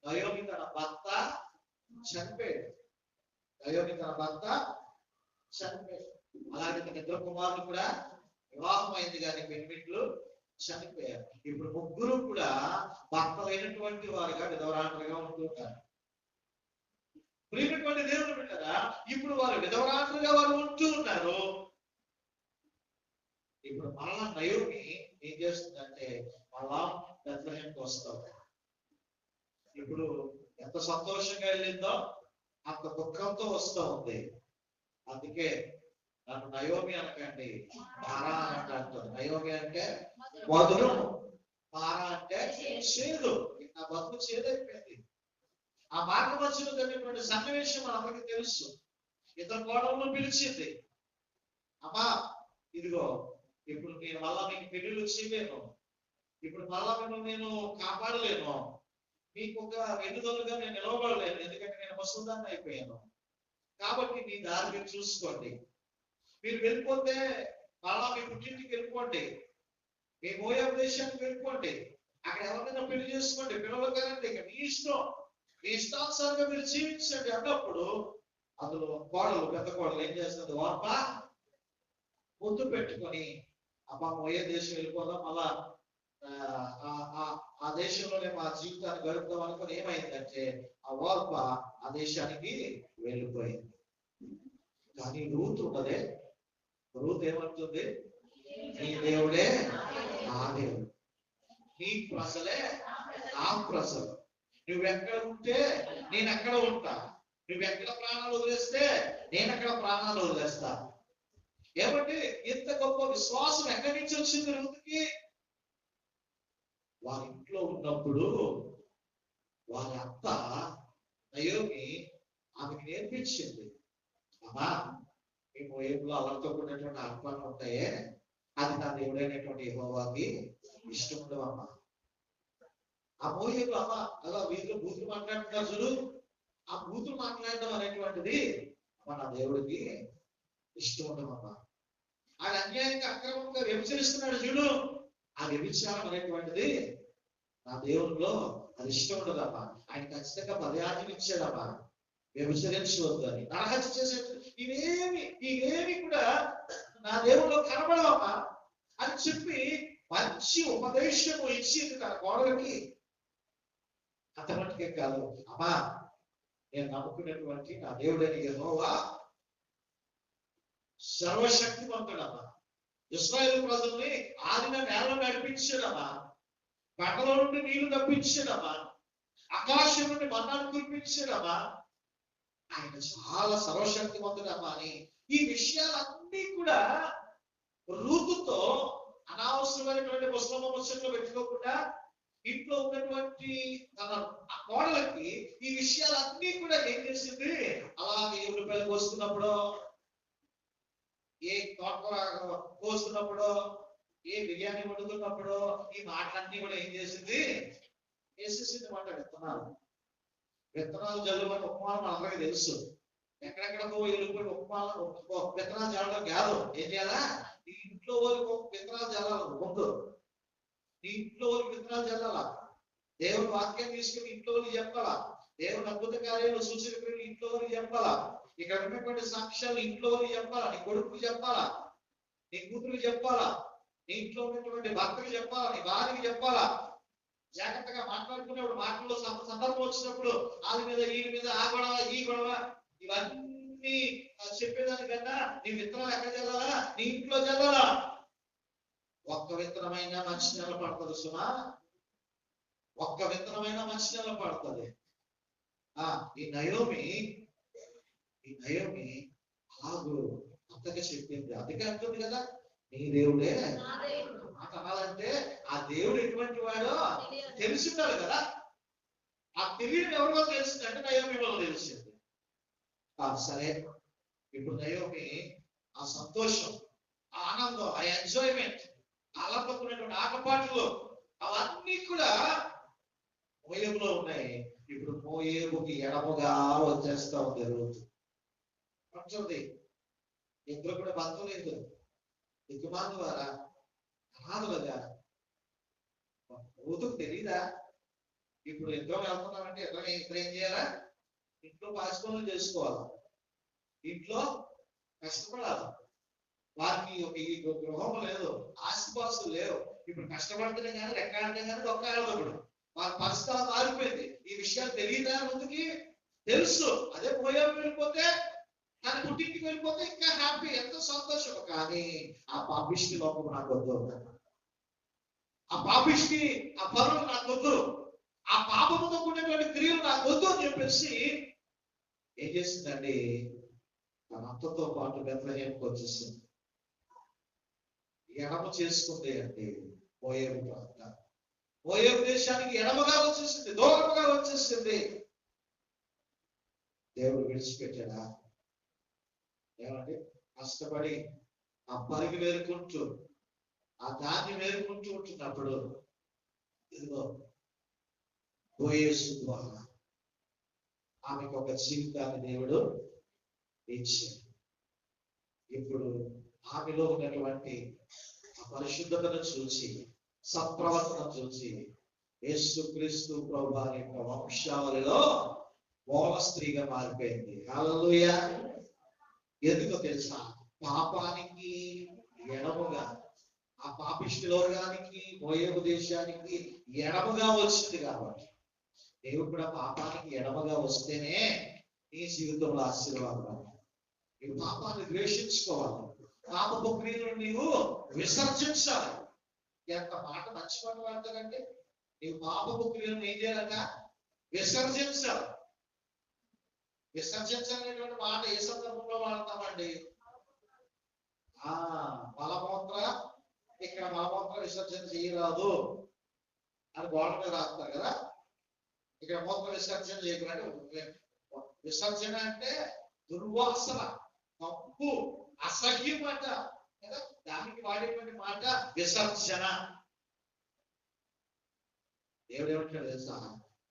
నయోమి తన భర్త చనిపోయాడు. నయోమి తన భర్త చనిపోయాడు. అలాగే తన ఇద్దరు కుమారులు కూడా వివాహం అయింది, కానీ పెనిమిట్లు చనిపోయారు. ఇప్పుడు ముగ్గురు కూడా భర్తలైనటువంటి వారుగా విధవరాండ్రులుగా ఉంటుంటారు. ప్రియమైనటువంటి దేవుడు బిడ్డలారా, ఇప్పుడు వారు విధవరాండ్రులుగా వారు ఉంటూ ఉన్నారు. ఇప్పుడు మళ్ళా నయోమి ఏం చేస్తుందంటే మళ్ళా బెత్లెహేముకి వస్తాం. ఇప్పుడు ఎంత సంతోషంగా వెళ్ళిందో అంత దుఃఖంతో వస్తూ ఉంది. అందుకే నన్ను నయోమి అనకండి, మారా అని అంటారు. నయోమి అంటే మధురం, మారా అంటే చేదు. నా బతుకు చేదైపోయింది. ఆ మార్గ మధ్యలో జరిగినటువంటి సన్నివేశం మనందరికీ తెలుసు. ఇద్దరు కోడలను పిలిచింది, అమ్మా ఇదిగో ఇప్పుడు నేను మళ్ళా మీకు పెళ్లిళ్ళు చేయలేను, ఇప్పుడు మళ్ళా మిమ్మల్ని నేను కాపాడలేను, మీకు ఒక వెన్నుదలుగా నేను నిలవబడలేను, ఎందుకంటే నేను ముసలిదాన్ని అయిపోయాను. కాబట్టి మీ దారి మీరు చూసుకోండి. మీరు వెళ్ళిపోతే మళ్ళా మీ పుట్టింటికి వెళ్ళిపోండి, మీ మోయాబు దేశానికి వెళ్ళిపోండి, అక్కడ ఎవరినైనా పెళ్లి చేసుకోండి, పిల్లలు కానండి, ఇక మీ ఇష్టం, మీ ఇష్టానుసారంగా మీరు జీవించండి అన్నప్పుడు అందులో కోడలు, పెద్ద కోడలు ఏం చేస్తుంది, వాప ముద్దు పెట్టుకొని అబ్బా మోయే దేశం వెళ్ళిపోదాం, అలా ఆ దేశంలోనే మా జీవితాన్ని గడుపుదాం అనుకుని ఏమైందంటే ఆ వార్ప ఆ దేశానికి వెళ్ళిపోయింది. కానీ రూతు ఉన్నదే, రూతు ఏమంటుంది, నీ దేవుడే నా దేవుడు, నీ ప్రజలే నా ప్రజలు, నువ్వెక్కడ ఉంటే నేను ఎక్కడ ఉంటా, నువ్వెక్కడ ప్రాణాలు వదిలేస్తే నేను అక్కడ ప్రాణాలు వదిలేస్తా. ఏమంటే ఇంత గొప్ప విశ్వాసం ఎక్కడి నుంచి వచ్చింది రూతుకి? వారి ఇంట్లో ఉన్నప్పుడు వారి అత్త నయోమి ఆమెకి నేర్పించింది, అమ్మా ఈ మోయాబులో అల్లరితో కూడినటువంటి ఆత్మలు ఉంటాయే, అది నా దేవుడైనటువంటి యెహోవాకి ఇష్టం ఉండవమ్మా. ఆ మోయాబులు అమ్మ అలా వీధిలో బూతులు మాట్లాడుతున్నారు చూడు, ఆ బూతులు మాట్లాడడం అనేటువంటిది మన దేవుడికి ఇష్టం ఉండవమ్మా. ఆయన అన్యాయంగా అక్రమంగా వ్యభిచరిస్తున్నాడు చూడు, ఆ వ్యభిచారం అనేటువంటిది నా దేవుడిలో అది ఇష్టం ఉండదమ్మా. ఆయన ఖచ్చితంగా పదయాజ్ఞలు ఇచ్చాడమ్మా, వ్యభిచరించవద్దు అని. నరహత్య చేసే ఇవేమి కూడా నా దేవుడిలో కనబడవమ్మా అని చెప్పి మంచి ఉపదేశము ఇచ్చింది తన కోడలికి. అంతమట్టుకే కాదు, అమ్మా నేను నమ్ముకున్నటువంటి నా దేవుడని యెహోవా సర్వశక్తివంతుడమ్మా. ఇశ్రాయేలు ప్రజల్ని ఆదిన నేల నడిపించాడమ్మా, బండల నుండి నీళ్లు తప్పించాడమ్మా, ఆకాశం నుండి మన్నాను కురిపించాడమ్మా. ఆయన చాలా సర్వశక్తివంతుడమ్మా అని ఈ విషయాలన్నీ కూడా రూతుతో అనవసరమైనటువంటి ముసలమ్మ ముచ్చట్లు పెట్టుకోకుండా ఇంట్లో ఉన్నటువంటి తన కోడలకి ఈ విషయాలన్నీ కూడా ఏం చేసింది, అలాగే ఉల్లిపాయలు కోసుకున్నప్పుడు, ఏ తోటకూర కోసుకున్నప్పుడు, ఏ బిర్యానీ వండుతున్నప్పుడు ఈ మాటలన్నీ కూడా ఏం చేసింది, వేసేసింది మాట. విత్తనాలు జల్లుమని ఉపమానం అందరికీ తెలుసు. ఎక్కడెక్కడికో వెళ్ళిపోయి ఉపమానం విత్తనాలు చల్లడం కాదు, ఏం చేయాలా, నీ ఇంట్లో వాళ్ళకి విత్తనాలు చల్లాలి. ముందు నీ ఇంట్లో వాళ్ళకి విత్తనాలు చల్లాలా, దేవుని వాక్యం తీసుకుని ఇంట్లో వాళ్ళు చెప్పాలా, దేవుని అద్భుత కార్యాలు సూచన ఇంట్లో వాళ్ళు చెప్పాలా, ఇక్కడ ఉన్నటువంటి సాక్ష్యాలు ఇంట్లో వాళ్ళు చెప్పాలా, నీ కొడుకు చెప్పాలా, నీ కూతురు చెప్పాలా, నీ ఇంట్లో ఉన్నటువంటి భర్తకి చెప్పాలా, నీ భార్యకి చెప్పాలా. జాగ్రత్తగా మాట్లాడుకునేప్పుడు మాటల్లో సందర్భం వచ్చినప్పుడు వాళ్ళ మీద వీళ్ళ మీద ఆ గొడవ ఈ గొడవ ఇవన్నీ చెప్పేదానికన్నా నీ విత్తనాలు ఎక్కడ చల్లాలా, నీ ఇంట్లో చల్లాలా. ఒక్క విత్తనమైన మంచి నెల పడుతుంది సుమా, ఒక్క విత్తనమైన మంచి నెల పడుతుంది. ఈ నయోమి ఆగు అంతగా చెప్పింది. అందుకే అంటుంది కదా, నీ దేవుడే మాట అనాలంటే ఆ దేవుడు ఎటువంటి వాడో తెలిసి ఉండాలి కదా. ఆ తెలియని ఎవరిలో తెలిసిందంటే నయోమి వల్ల తెలిసింది. సరే, ఇప్పుడు నయోమి ఆ సంతోషం, ఆ ఆనందం, ఆ ఎంజాయ్మెంట్, అలపకున్నటువంటి ఆటపాటలు అవన్నీ కూడా మోయేబులో ఉన్నాయి. ఇప్పుడు మోయేబుకి ఎడమగా వచ్చేస్తా ఉంది రూతు. అంటుంది, ఇద్దరు కూడా బంధం లేదు, దిక్కుమాల ద్వారా అనాథలుగా. రూతుకు తెలీదా ఇప్పుడు ఇద్దరం వెళ్తున్నామంటే ఇద్దరు ఏం చేయాలా, ఇంట్లో పాచిపనులు చేసుకోవాలి, ఇంట్లో కష్టపడాలి. వారికి ఒక గృహం లేదు, ఆస్తిపాస్తులు లేవు. ఇప్పుడు కష్టపడితేనే కానీ రెక్కాడితే కానీ దొక్కాడదు. ఇప్పుడు వారి పరిస్థితి మారిపోయింది. ఈ విషయాలు తెలియదా ముందుకి తెలుసు. అదే పోయాము వెళ్ళిపోతే, తన పుట్టింటికి వెళ్ళిపోతే ఇంకా హ్యాపీ, ఎంతో సంతోషం. కానీ ఆ పాపిష్టి లోపం నాకు వద్దు, ఆ పాపిష్టి ఆ పనులు నాకు వద్దు, ఆ పాపముతో కూడినటువంటి క్రియలు నాకు వద్దు అని చెప్పేసి ఏం చేసిందండి, తన అత్తతో పాటు బెత్లెహేముకు వచ్చేసింది. ఎడమ చేసుకుంది అంటే మోయేబు ప్రాంత, మోయేబు దేశానికి ఎడమగా వచ్చేసింది, దూరంగా వచ్చేసింది. దేవుడు విడిచిపెట్టాడా? ఏమంటే కష్టపడి ఆ పరుగు వేరుకుంటూ ఆ ధాన్యం వేరుకుంటూ ఉంటున్నప్పుడు ఇదిగో బోయేసు ద్వారా ఆమెకు ఒక జీవితాన్ని దేవుడు ఇచ్చాడు. ఇప్పుడు ఆమెలో ఉన్నటువంటి పరిశుద్ధతను చూసి, సత్ప్రవర్తన చూసి యేసుక్రీస్తు ప్రభువారి యొక్క వంశావళిలో మూల స్త్రీగా మారిపోయింది. హల్లెలూయా. ఎందుకో తెలుసా, పాపానికి ఎడముగా, ఆ పాపిష్టి లోకానికి మోయేబు దేశానికి ఎడముగా వచ్చింది. కాబట్టి దేవుడు కూడా పాపానికి ఎడమగా వస్తేనే నీ జీవితంలో ఆశీర్వాదం. నీవు పాపాన్ని ద్వేషించుకోవాలి, పాపపు క్రియలను నీవు విసర్జించాలి. ఎంత మాట మంచి మాట వాడతారంటే, నీవు పాపపు క్రియలను ఏం చేయాలట, విసర్జించాలి. విసర్జించాలనేటువంటి మాట ఏ సందర్భంలో వాడతామండి? మలమూత్ర, ఇక్కడ మలమూత్ర విసర్జన చేయరాదు అని గోడ మీద రాస్తారు కదా. ఇక్కడ మూత్ర విసర్జన చేయకుండా విసర్జన అంటే దుర్వాసన, తప్పు, అసహ్యం మాట కదా, దానికి వాడేటువంటి మాట విసర్జన. దేవుడు ఏమంటాడు తెలుసా?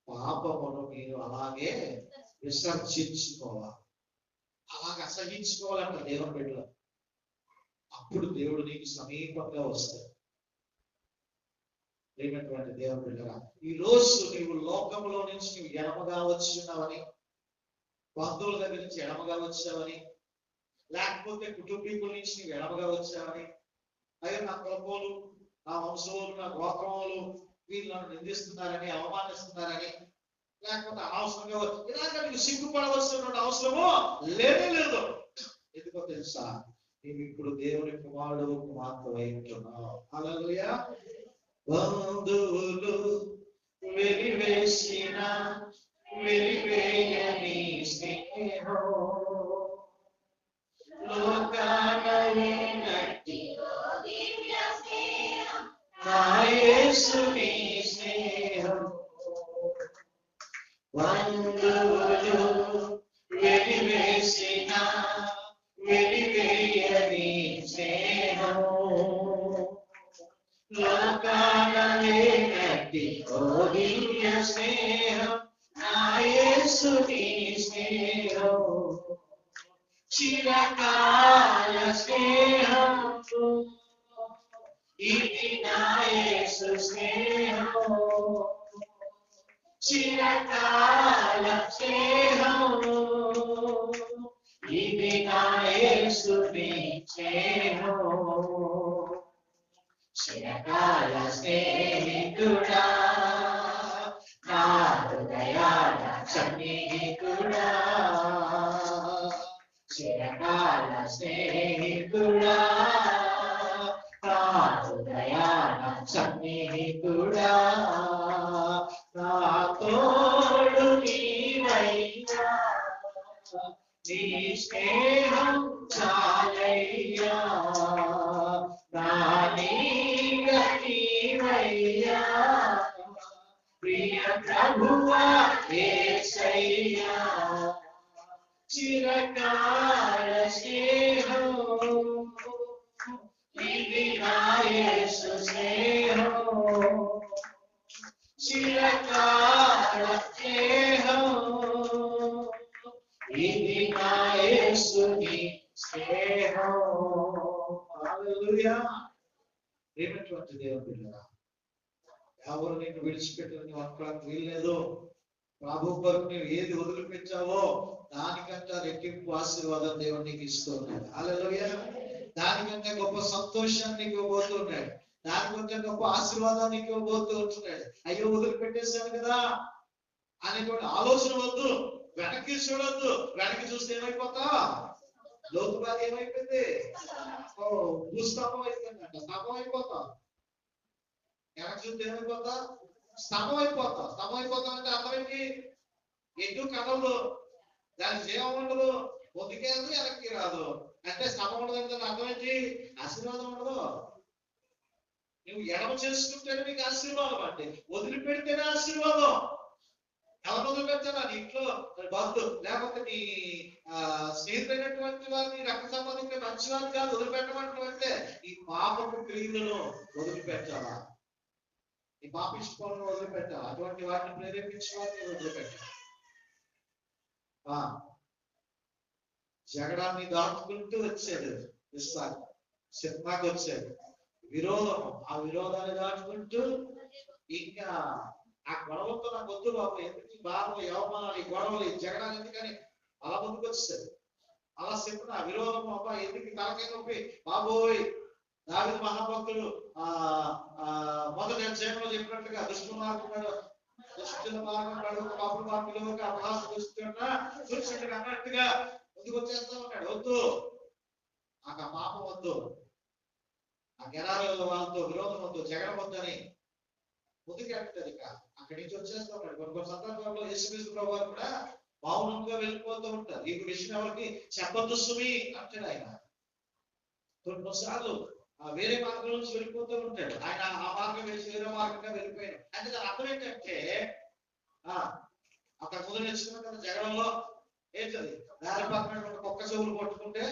పాపమును మీరు అలాగే విసర్జించుకోవాలి, అలాగే అసహించుకోవాలంట దేవుని బిడ్డలు. అప్పుడు దేవుడు నీకు సమీపంగా వస్తాడు. లేనటువంటి దేవుని బిడ్డరా, ఈ రోజు నీవు లోకంలో నుంచి నీవు ఎడమగా వచ్చున్నావని, బంధువుల దగ్గర నుంచి ఎడమగా వచ్చావని, లేకపోతే కుటుంబీకుల నుంచి నీవు ఎడమగా వచ్చావని, అయ్యో నా కులపోలు, నా వంశోలు, నా గోత్రములు వీళ్ళు నన్ను నిందిస్తున్నారని, అవమానిస్తున్నారని, లేకపోతే అనవసరంగా ఇలాగ నీకు సిగ్గుపడవలసినటువంటి అవసరము లేనే లేదు. ఎందుకో తెలుసా? నీవు ఇప్పుడు దేవుని కుమారుడు కుమార్తె ఉంటున్నావు. హల్లెలూయా. బంధువులు వెలివేసిన వెలివేయని స్నేహం, లోకానటి నా యేసుని స్నేహం. బంధువులు వెలివేసిన వెలివేయని స్నేహం, లోకానటి దివ్య స్నేహం, నా యేసుని స్నేహం. చిరకాల స్నేహం ఇది నా యేసు స్నేహం. చిరకాల స్నేహం ఇది నా యేసుని స్నేహం. చిరకాల స్నేహితుడా, నా హృదయాల సన్నిహితుడా, చిరకాల స్నేహితుడా, నా హృదయాల సన్నిహితుడా, నా తోడు నీవయ్యా, నీ స్నేహం చాలయ్యా, నా నీడ నీవయ్యా, ప్రియ ప్రభువా యేసయ్యా. చిరకాల స్నేహం ఇది నా యేసు స్నేహం. చిరకాల స్నేహం ఇది నా యేసుని స్నేహం. హల్లెలూయా. ప్రేమటువంటి దేవుని బిడ్డలారా, ఎవరు నిన్ను విడిచిపెట్టని అనుకోవడానికి వీల్లేదు. ప్రభు కొరకు నువ్వు ఏది వదిలిపెట్టావో దానికంటే రెట్టింపు ఆశీర్వాదం దేవుడు నీకు ఇస్తూ ఉన్నాడు. హల్లెలూయా. దానికంటే గొప్ప సంతోషాన్ని నీకు ఇవ్వబోతూ ఉన్నాడు, దానికంటే గొప్ప ఆశీర్వాదాన్ని నీకు ఇవ్వబోతూ ఉంటున్నాడు. అయ్యో వదిలిపెట్టేశాను కదా అనేటువంటి ఆలోచన వద్దు, వెనక్కి చూడొద్దు. వెనక్కి చూస్తే ఏమైపోతా? లోతు బాధ ఏమైపోయింది? భూస్తంభం అయిపోయిందంట, స్తంభం అయిపోతాం. వెనక్కి చూస్తే ఏమైపోతా? స్తంభం అయిపోతాం. స్తంభం అయిపోతాం అంటే అర్థం ఏంటి? ఎటు కదలదు, దాని జీవం ఉండదు, ముందుకేది వెనక్కి రాదు. అంటే స్తంభం ఉండదు. అర్థం ఏంటి? ఆశీర్వాదం ఉండదు. నువ్వు ఎడమ చేసుకుంటేనే నీకు ఆశీర్వాదం, అంటే వదిలిపెడితేనే ఆశీర్వాదం. ఎవరు వదిలిపెడతారా? నీ ఇంట్లో బంధు, లేకపోతే నీ స్నేహితులైనటువంటి వారిని, రక్త సంబంధించిన మంచి వారు కాదు వదిలిపెట్టమంటే, నీ పాపపు క్రియలను వదిలిపెట్టాలా, నీ పాపిష్టి పనులను వదిలిపెట్టాలా, అటువంటి వాటిని ప్రేరేపించే వారిని వదిలిపెట్టాలి. జగడాన్ని దాటుకుంటూ వచ్చాడు ఇస్సాకు, సిత్నాకు వచ్చాడు. విరోధం, ఆ విరోధాన్ని దాటుకుంటూ ఇంకా ఆ గొడవలతో నాకు వద్దు బాబు, ఎందుకు ఈ బాధలు, ఈ అవమానాలు, ఈ గొడవలు, ఈ జగడాలు ఎందుకని అలా ముందుకు వచ్చేసాడు. అలా చెప్పిన విరోధం అబ్బా ఎందుకు తలకాయ నొప్పి బాబోయ్. దావీదు మహాభక్తుడు మొదటి అధ్యాయంలో చెప్పినట్టుగా దుష్ట మార్గం దుష్టుల మార్గం నడువు పాపుల మార్గంలో అపహాస దుష్టుడు అన్నట్టుగా ముందుకు వచ్చేస్తా ఉన్నాడు. వద్దు, నాకు ఆ పాపం వద్దు, ఆ గెరాల వాళ్ళతో విరోధం వద్దు, జగడం వద్దని ముందుకు అంటారు. ఇక అక్కడి నుంచి వచ్చేస్తూ ఉంటాడు. కొన్ని కొన్ని సందర్భాల్లో యేసుక్రీస్తు ప్రభువారు కూడా మౌనంగా వెళ్ళిపోతూ ఉంటారు. ఈ విషయం ఎవరికి చెప్పొద్దు సుమి అంటాడు ఆయన. కొన్నిసార్లు వేరే మార్గం నుంచి వెళ్ళిపోతూ ఉంటాడు ఆయన. ఆ మార్గం వేసి వేరే మార్గంగా వెళ్ళిపోయాడు. అంటే దాని అర్థం ఏంటంటే అక్కడ ముందు నేర్చుకున్న కదా జగడంలో ఏంటది? దారి పక్కన కుక్క చెవులు కొట్టుకుంటే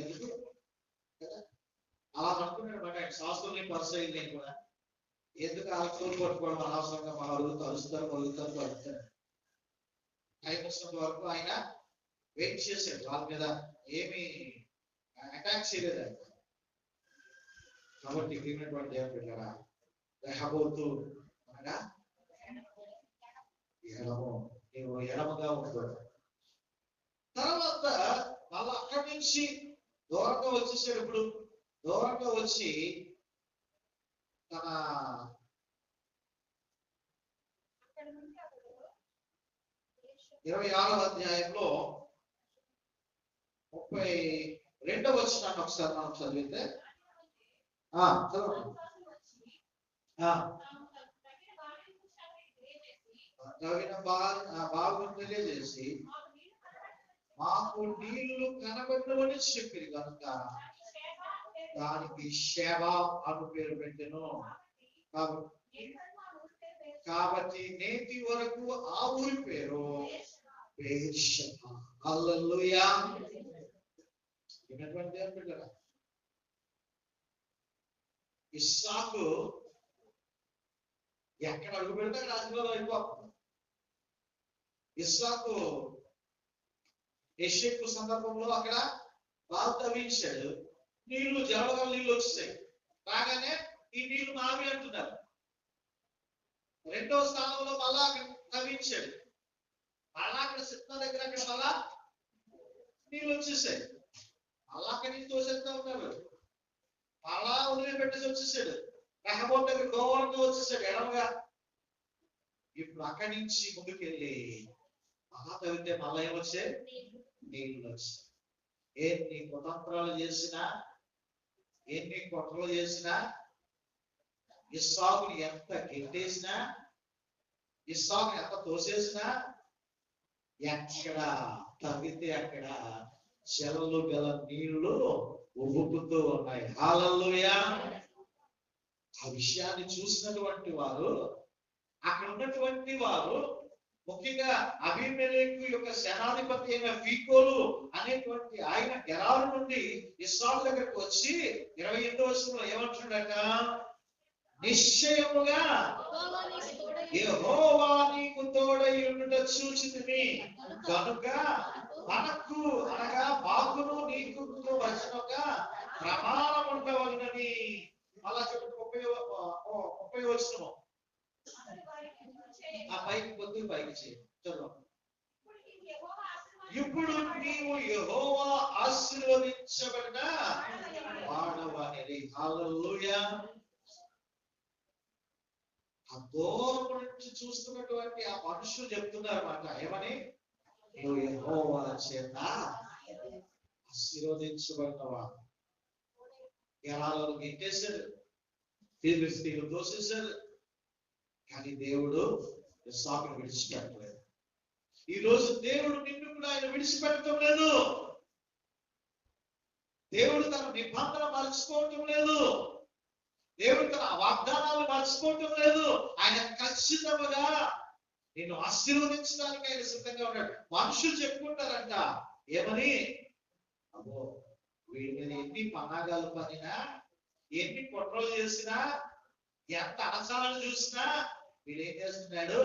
ఎందుకు కదా? అలా అనుకున్నాడు మాట ఆయన శాస్త్రుల్ని పరిచయం నేను కూడా ఎందుకు ఆ చెవులు కొట్టుకోవడం అనవసరంగా మా అడుగు తలుస్తారు కలుగుతారు ఆయన వచ్చినంత వరకు ఆయన వెయిట్ చేశాడు. వాళ్ళ మీద ఏమి అటాక్ చేయలేదు ఆయన. కాబట్టి విన్నటువంటి దేవుని బిడ్డలారా, రెహబోతు అనగా ఎడము, నీవు ఎడమగా ఉంటాడు. తర్వాత మళ్ళీ అక్కడి నుంచి దూరంగా వచ్చేసాడు. ఇప్పుడు దూరంగా వచ్చి తన 26వ అధ్యాయంలో 32వ వచనాన్ని ఒకసారి మనం చదివితే బాగుని తెలియజేసి మాకు నీళ్లు కనబడవని చెప్పిరి కనుక దానికి షేబా అను పేరు పెట్టెను. కాబట్టి నేటి వరకు ఆ ఊరి పేరు బెయేర్షెబా. హల్లెలూయా. విన్నటువంటి బిడ్డలారా, ఇస్సాకు ఎక్కడ అడుగు పెడితే అక్కడ ఆశీర్వాదం అయిపోతుంది. ఇస్సాకు ఎషెక్కు సందర్భంలో అక్కడ బాగా తవ్వించాడు. నీళ్లు జలగల నీళ్ళు వచ్చాయి. రాగానే ఈ నీళ్లు మావి అంటున్నారు. రెండవ స్థానంలో మళ్ళా అక్కడ తవ్వించాడు. మళ్ళా అక్కడ సిద్ధ దగ్గర అక్కడ మళ్ళా నీళ్ళు వచ్చేసాయి. మళ్ళా అక్కడి నుంచి తోసేస్తా ఉన్నారు. మళ్ళా వదిలిపెట్టేసి వచ్చేసాడు. రెహబోతు దగ్గర దూరంగా వచ్చేసాడు ఎడమగా. ఇప్పుడు అక్కడి నుంచి ముందుకెళ్ళి మళ్ళా తవ్వితే మళ్ళా ఏమొచ్చాయి? నీళ్ళు వచ్చాయి. ఎన్ని కుతంత్రాలు చేసినా, ఎన్ని కుట్రలు చేసినా, ఇస్సాకుని ఎంత గెంటేసినా, ఇస్సాకుని ఎంత తోసేసినా, ఎక్కడ తవ్వితే అక్కడ చెలలు గల నీళ్లు ఉబ్బుకుతూ ఉన్నాయి. హల్లెలూయా. ఆ విషయాన్ని చూసినటువంటి వారు, అక్కడ ఉన్నటువంటి వారు, ముఖ్యంగా అబీమెలెకు యొక్క సేనాధిపతి అయిన ఫీకోలు అనేటువంటి ఆయన గెరారు నుండి ఇస్సాకు దగ్గరకు వచ్చి 28వ వచనంలో ఏమంటున్నాడట? నిశ్చయముగా యెహోవా నీకు తోడై ఉండుట చూచితిని కనుక మనకు అనగా మాకును నీకు వచ్చినగా ప్రమాణం ఉండవలనని. అలా చెప్పి 30వ వచనం ఆ పైకి పొద్దు పైకి చేయి. చదువు. ఇప్పుడు నీవు యెహోవా ఆశీర్వదించబడిన వాడవనిది. హల్లెలూయా. ఆ దూరం నుంచి చూస్తున్నటువంటి ఆ మనుషులు చెప్తున్నారు అన్నమాట. ఏమని? నువ్వు యెహోవా చేత ఆశీర్వదించబడినవా. గెరాలను గిట్టేశారు, ఫిలిష్తీయులు దోసేశారు. కానీ దేవుడు ఇస్సాకును విడిచిపెట్టలేదు. ఈ రోజు దేవుడు నిన్ను కూడా ఆయన విడిచిపెట్టడం లేదు. దేవుడు తన నిబంధన మర్చిపోవటం లేదు. దేవుడు తన వాగ్దానాలు మర్చిపోవటం లేదు. ఆయన ఖచ్చితంగా నిన్ను ఆశీర్వదించడానికి ఆయన సిద్ధంగా ఉన్నాడు. మనుషులు చెప్పుకుంటారంట ఏమని? అబ్బో వీడి మీద ఎన్ని పన్నాగాలు పనినా, ఎన్ని కుట్రలు చేసినా, ఎంత అణచాలను చూసినా వీడు ఏం చేస్తున్నాడు?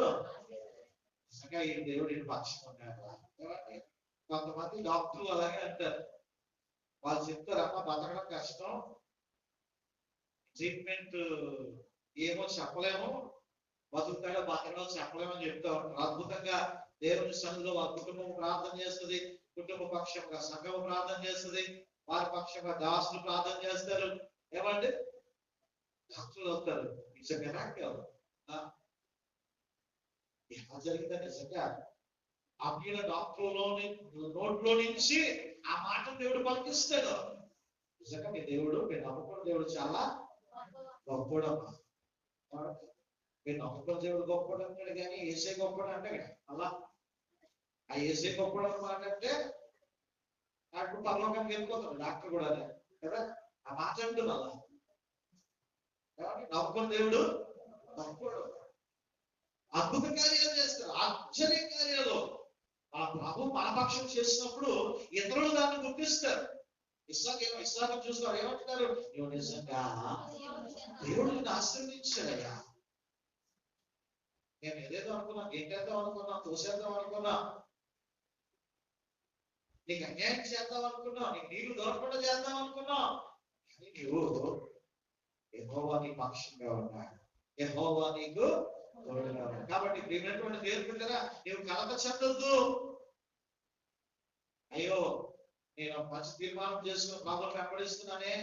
నిజంగా ఈ దేవుడు ఈయన పక్షం ఉన్నాడు. కొంతమంది డాక్టర్లు అలాగే అంటారు. వాళ్ళు చెప్తారు, అమ్మ బతకడం కష్టం, ట్రీట్మెంట్ ఏమో చెప్పలేము, బతుకుతాడో బతకడో చెప్పలేము అని చెప్తా ఉంటారు. అద్భుతంగా దేవుని సన్నిధిలో వారి కుటుంబం ప్రార్థన చేస్తుంది, కుటుంబ పక్షంగా సంఘం ప్రార్థన చేస్తుంది, వారి పక్షంగా దాసులు ప్రార్థన చేస్తారు. ఏమంటే డాక్టర్లు అవుతారు. It's miracle. ఎలా జరిగిందా? నిజంగా అమ్మిన డాక్టర్లోని నోట్లో నుంచి ఆ మాట దేవుడు పలికిస్తాడు. నిజంగా మీ దేవుడు, మీరు నమ్ముకున్న దేవుడు చాలా గొప్పడమ్మా. మీరు నమ్ముకున్న దేవుడు గొప్పడు అంటాడు, కానీ ఏసే గొప్పడు అంటాడు. అలా ఆ ఏసే గొప్పడు అన్నమాట అంటే నాకు పరలోకానికి వెళ్ళిపోతాడు డాక్టర్ కూడా కదా. ఆ మాట అంటుంది అలా. నమ్ముకున్న దేవుడు గొప్పడు. అద్భుత కార్యాలు చేస్తారు, ఆశ్చర్య కార్యాలు. ఆ ప్రభు మన పక్షం చేసినప్పుడు ఇతరులు దాన్ని గుర్తిస్తారు. ఇస్సాకు చూస్తారు, ఏమంటున్నారు? నువ్వు నిజంగా దేవుడు నిన్ను ఆశీర్వదించాడయ్యా. నేను ఏదేదో అనుకున్నా, గెంటేద్దాం అనుకున్నా, తోసేద్దాం అనుకున్నా, నీకు అన్యాయం చేద్దాం అనుకున్నా, నీకు నీళ్లు దొరకకుండా చేద్దాం అనుకున్నా, కానీ నీవు యెహోవా నీ పక్షంగా ఉన్నాడు, యెహోవా నీకు తోడుగా ఉన్నాడు. కాబట్టి ప్రియమైనటువంటి దేవుని బిడ్డలారా, నీవు కలత చెందొద్దు. అయ్యో, నేను మంచి తీర్మానం చేసుకుని ప్రభువుని వెంబడిస్తున్నానే,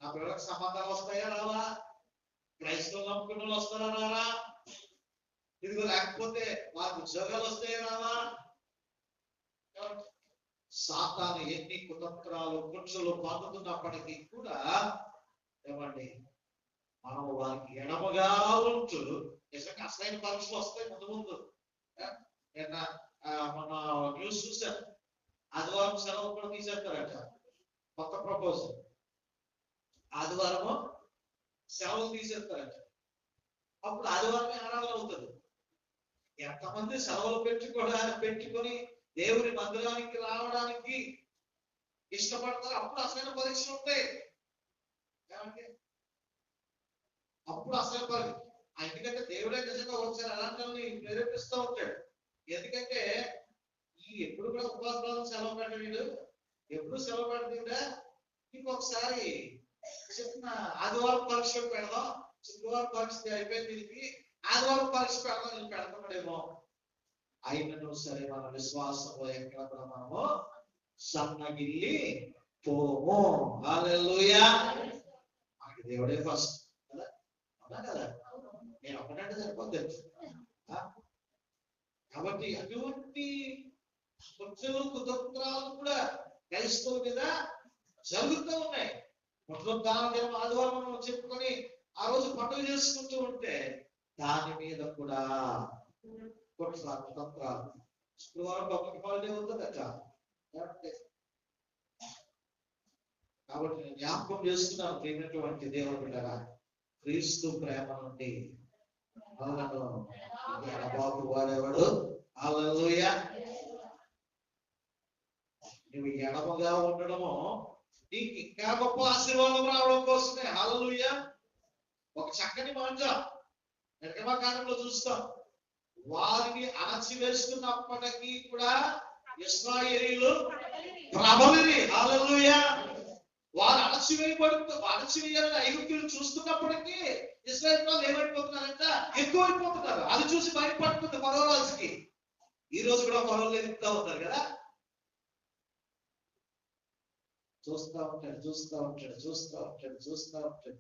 నా పిల్లలకు సంబంధాలు వస్తాయా రావా, క్రైస్తవులు నమ్ముకున్న వాళ్ళు వస్తారా రారా, ఇదిగో లేకపోతే వారికి ఉద్యోగాలు వస్తాయా రావా. సాతాను ఎన్ని కుతంత్రాలు కుట్రలు పందుతున్నప్పటికీ కూడా ఏమండి, మనం వారికి ఎడమగా ఉంటూ, నిజంగా అసలైన పరీక్షలు వస్తాయి ముందు ముందు. నిన్న మన న్యూస్ చూశాను, ఆదివారం సెలవు కూడా తీసేస్తారట. కొత్త ప్రపోజల్, ఆదివారము సెలవులు తీసేస్తారట. అప్పుడు ఆదివారమే ఆరాధన అవుతుంది. ఎంతమంది సెలవులు పెట్టుకొని దేవుని మందిరానికి రావడానికి ఇష్టపడతారు? అప్పుడు అసలైన పరీక్షలు ఉంటాయి. అప్పుడు అసలు పరీక్ష. ఎందుకంటే దేవుడే నిజంగా ఒకసారి అలాంటి ప్రేరేపిస్తూ ఉంటాడు. ఎందుకంటే ఎప్పుడు కూడా ఉపవాసాలను సెలవు పెట్టడు, ఎప్పుడు సెలవు పెడతాడా, ఇంకొకసారి చిన్న ఆదివారం పరీక్ష పెడదాం, శుక్రవారం పరీక్ష అయిపోయింది, దీనికి ఆదివారం పరీక్ష పెడదాం, నేను పెడతాడేమో. అయినను సరే మన విశ్వాసంలో ఎక్కడ కూడా మనము సన్నగిల్లి పోము. హల్లెలూయా. మనకి దేవుడే ఫస్ట్ కదా, అవునా కదా? నేను ఒకటంటే సరిపోతుంది. కాబట్టి అటువంటి కుట్రలు కుతంత్రాలు కూడా క్రైస్తవుల మీద జరుగుతూ ఉన్నాయి. పునరుద్ధాన దినం ఆదివారం చెప్పుకొని ఆ రోజు పండుగ చేసుకుంటూ ఉంటే దాని మీద కూడా కుట్ర కుతంత్రాలు. శుక్రవారం పబ్లిక్ హాలిడే ఉంటుందట. కాబట్టి నేను జ్ఞాపకం చేస్తున్నాను, ప్రేమైనటువంటి దేవుని బిడ్డలారా, క్రీస్తు ప్రేమ నుండి మనలను ఎడబాపు వాడేవాడు. హల్లెలూయా. నువ్వు ఎడమగా ఉండడము నీకు ఇంకా గొప్ప ఆశీర్వాదం రావడం కోసమే. హల్లెలూయా. ఒక చక్కని మాట నిర్గమకాండంలో చూస్తాం. వారిని అణచివేస్తున్నప్పటికీ కూడా ఇశ్రాయేలీయులు ప్రబలిరి. హల్లెలూయా. వారు అణచివేయాలని ఐగుప్తీయులు చూస్తున్నప్పటికీ ఇశ్రాయేలు వాళ్ళు ఏమైపోతున్నారంట, ఎక్కువైపోతున్నారు. అది చూసి భయపడుతుంది ఫరోరాజుకి. ఈ రోజు కూడా ఫరోలు ఎదుగుతా ఉన్నారు కదా, చూస్తా ఉంటాడు.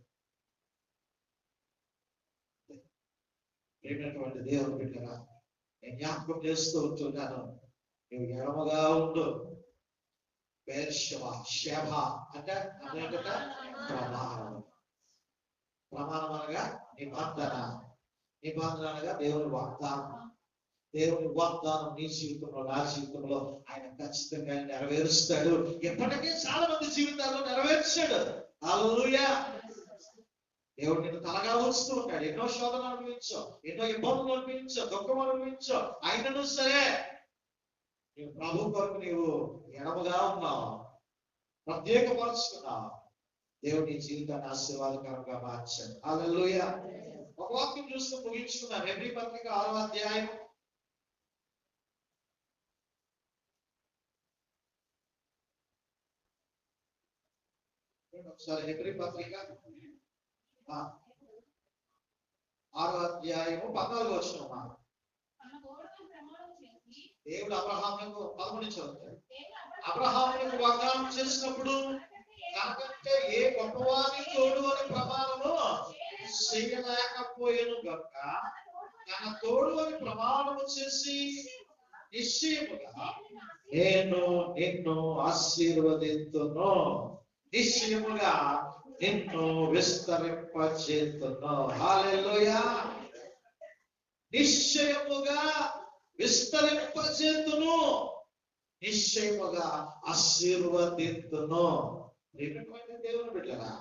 ఏమిటటువంటి దేవుని బిడ్డరా, నేను జ్ఞాపకం చేస్తూ ఉంటున్నాను, నువ్వు ఎడమగా ఉండు. శేభ అంటే అదేంట ప్రమాణం అనగా నిబంధన అనగా దేవుని వాగ్దానం. దేవుని వాగ్దానం నీ జీవితంలో, నా జీవితంలో ఆయన ఖచ్చితంగా నెరవేరుస్తాడు. ఎప్పటికీ చాలా మంది జీవితాల్లో నెరవేర్చాడు. హల్లెలూయా. దేవుడు నిన్ను తలగా ఉంచుతూ ఉంటాడు. ఎన్నో శోధనలు అనుభవించో, ఎన్నో ఇబ్బందులు అనుభవించో, దుఃఖం అనుభవించో, అయినను సరే నీవు ప్రభు కొరకు నీవు ఎడమగా ఉన్నావు, ప్రత్యేకపరుచుకున్నావు. దేవుడి జీవితాన్ని ఆశీర్వాదకరంగా మార్చాడు. హల్లెలూయా. ఒక వాక్యం చూస్తూ ముగించుకున్నాను. హెబ్రీ పత్రిక 6వ అధ్యాయం 6వ అధ్యాయము 14వ వచనం. దేవుడు అబ్రహాముకు 11 చదువుతాడు. అబ్రహాముకు వాగ్దానం చేసినప్పుడు తనకంటే ఏ గొప్పవాని తోడు అని ప్రమాణము చేయలేకపోయాను గనుక తన తోడు అని ప్రమాణము చేసి నిశ్చయముగా నేను నిన్ను ఆశీర్వదింతును, నిశ్చయముగా నిన్ను విస్తరింపచేతును. హల్లెలూయా. నిశ్చయముగా విస్తరింపచేతును, నిశ్చయముగా ఆశీర్వదింతును. దేవుని బిడ్డలారా,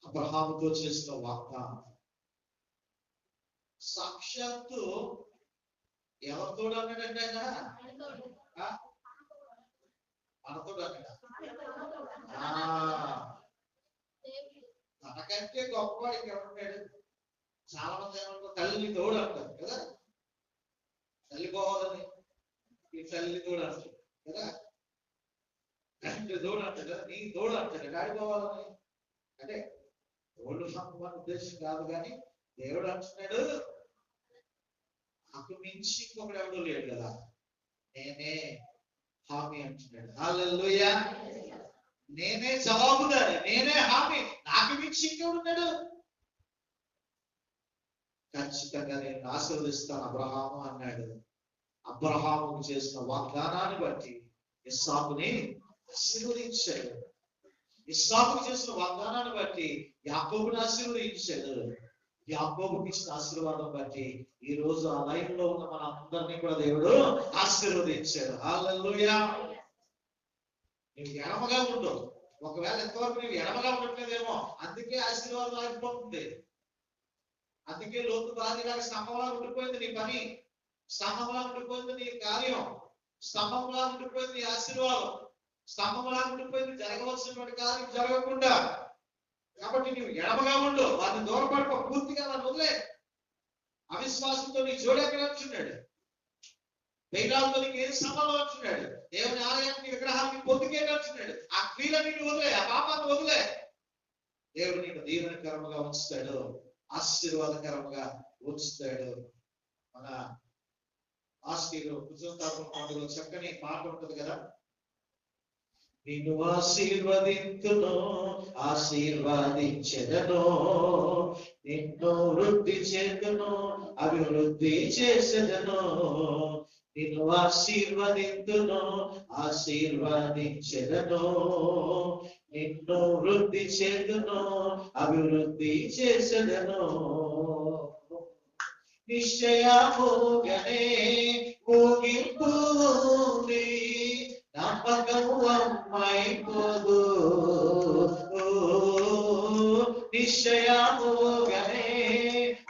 అబ్రహాముతో చేసిన వాగ్దానం సాక్షాత్తు ఎవరు తోడు అన్నాడంటే ఆయన మనతోడు అన్నాడు. తనకంటే గొప్పవాడికి ఎవరున్నాడు? చాలా మంది ఏమనుకో తల్లి తోడు అంటారు కదా, తల్లి పోవాలని ఈ తల్లి తోడు అంటారు కదా, తండ్రి తోడు అంటాడు కదా, నీ తోడు అంటాడు డాడీ పోవాలని. అంటే తోడు మన ఉద్దేశం కాదు, కానీ దేవుడు అంటున్నాడు నాకు మించి ఇంకొకడు ఎవడూ లేడు కదా, నేనే హామీ అంటున్నాడు. హల్లెలూయా. నేనే జవాబుదారి, నేనే హామీ, నాకు మించి ఇంకెవడున్నాడు? ఖచ్చితంగా నేను ఆశీర్వదిస్తాను అబ్రహాము అన్నాడు. అబ్రహాము చేసిన వాగ్దానాన్ని బట్టి ఇస్సాకుని ఆశీర్వదించాడు. ఇస్సాకు చేసిన వాగ్దానాన్ని బట్టి యాకోబుని ఆశీర్వదించాడు. యాకోబుకి ఇచ్చిన ఆశీర్వాదం బట్టి ఈ రోజు ఆ లైన్ లో ఉన్న మన అందరినీ కూడా దేవుడు ఆశీర్వదించాడు. హల్లెలూయా. నువ్వు ఎడమగా ఉండు. ఒకవేళ ఎంతవరకు నువ్వు ఎడమగా ఉండట్లేదేమో, అందుకే ఆశీర్వాదం ఆగిపోతుంది. అందుకే లోతు బాధిలాగా స్తంభంలా ఉండిపోయింది నీ పని, స్తంభంలా ఉండిపోయింది నీ కార్యం, స్తంభంలా ఉండిపోయింది నీ ఆశీర్వాదం, స్తంభంలా ఉండిపోయింది జరగవలసినటువంటి కార్యం జరగకుండా. కాబట్టి నువ్వు ఎడమగా ఉండు, వారిని దూరపడుకో, పూర్తిగా వారిని వదిలే. అవిశ్వాసంతో నీ జోడెక్కడ వచ్చున్నాడు, దైవాలతో నీకు ఏం సంబంధం వచ్చున్నాడు, దేవుని ఆలయానికి విగ్రహానికి పొద్దుకే వచ్చున్నాడు. ఆ క్రియలని వదిలే, ఆ పాపాన్ని వదిలే. దేవుడు నీకు దీవెనకరంగా ఉంచుతాడు, ఆశీర్వాదకరంగా ఉంచుతాడు. మన ఆస్తిలో కుజంతాపం పండుగలో చక్కని పాట ఉంటుంది కదా, నిన్ను ఆశీర్వదింతును ఆశీర్వాదించెదను, నిన్ను వృద్ధి చేతును అభివృద్ధి చేసేదను, నిన్ను ఆశీర్వదింతును ఆశీర్వాదించెదను, నిన్ను వృద్ధి చేతును అభివృద్ధి చేసేదను, నిశ్చయముగానే ముగింపు ఉంది, నమ్మకము అమ్మైపోదు, నిశ్చయముగానే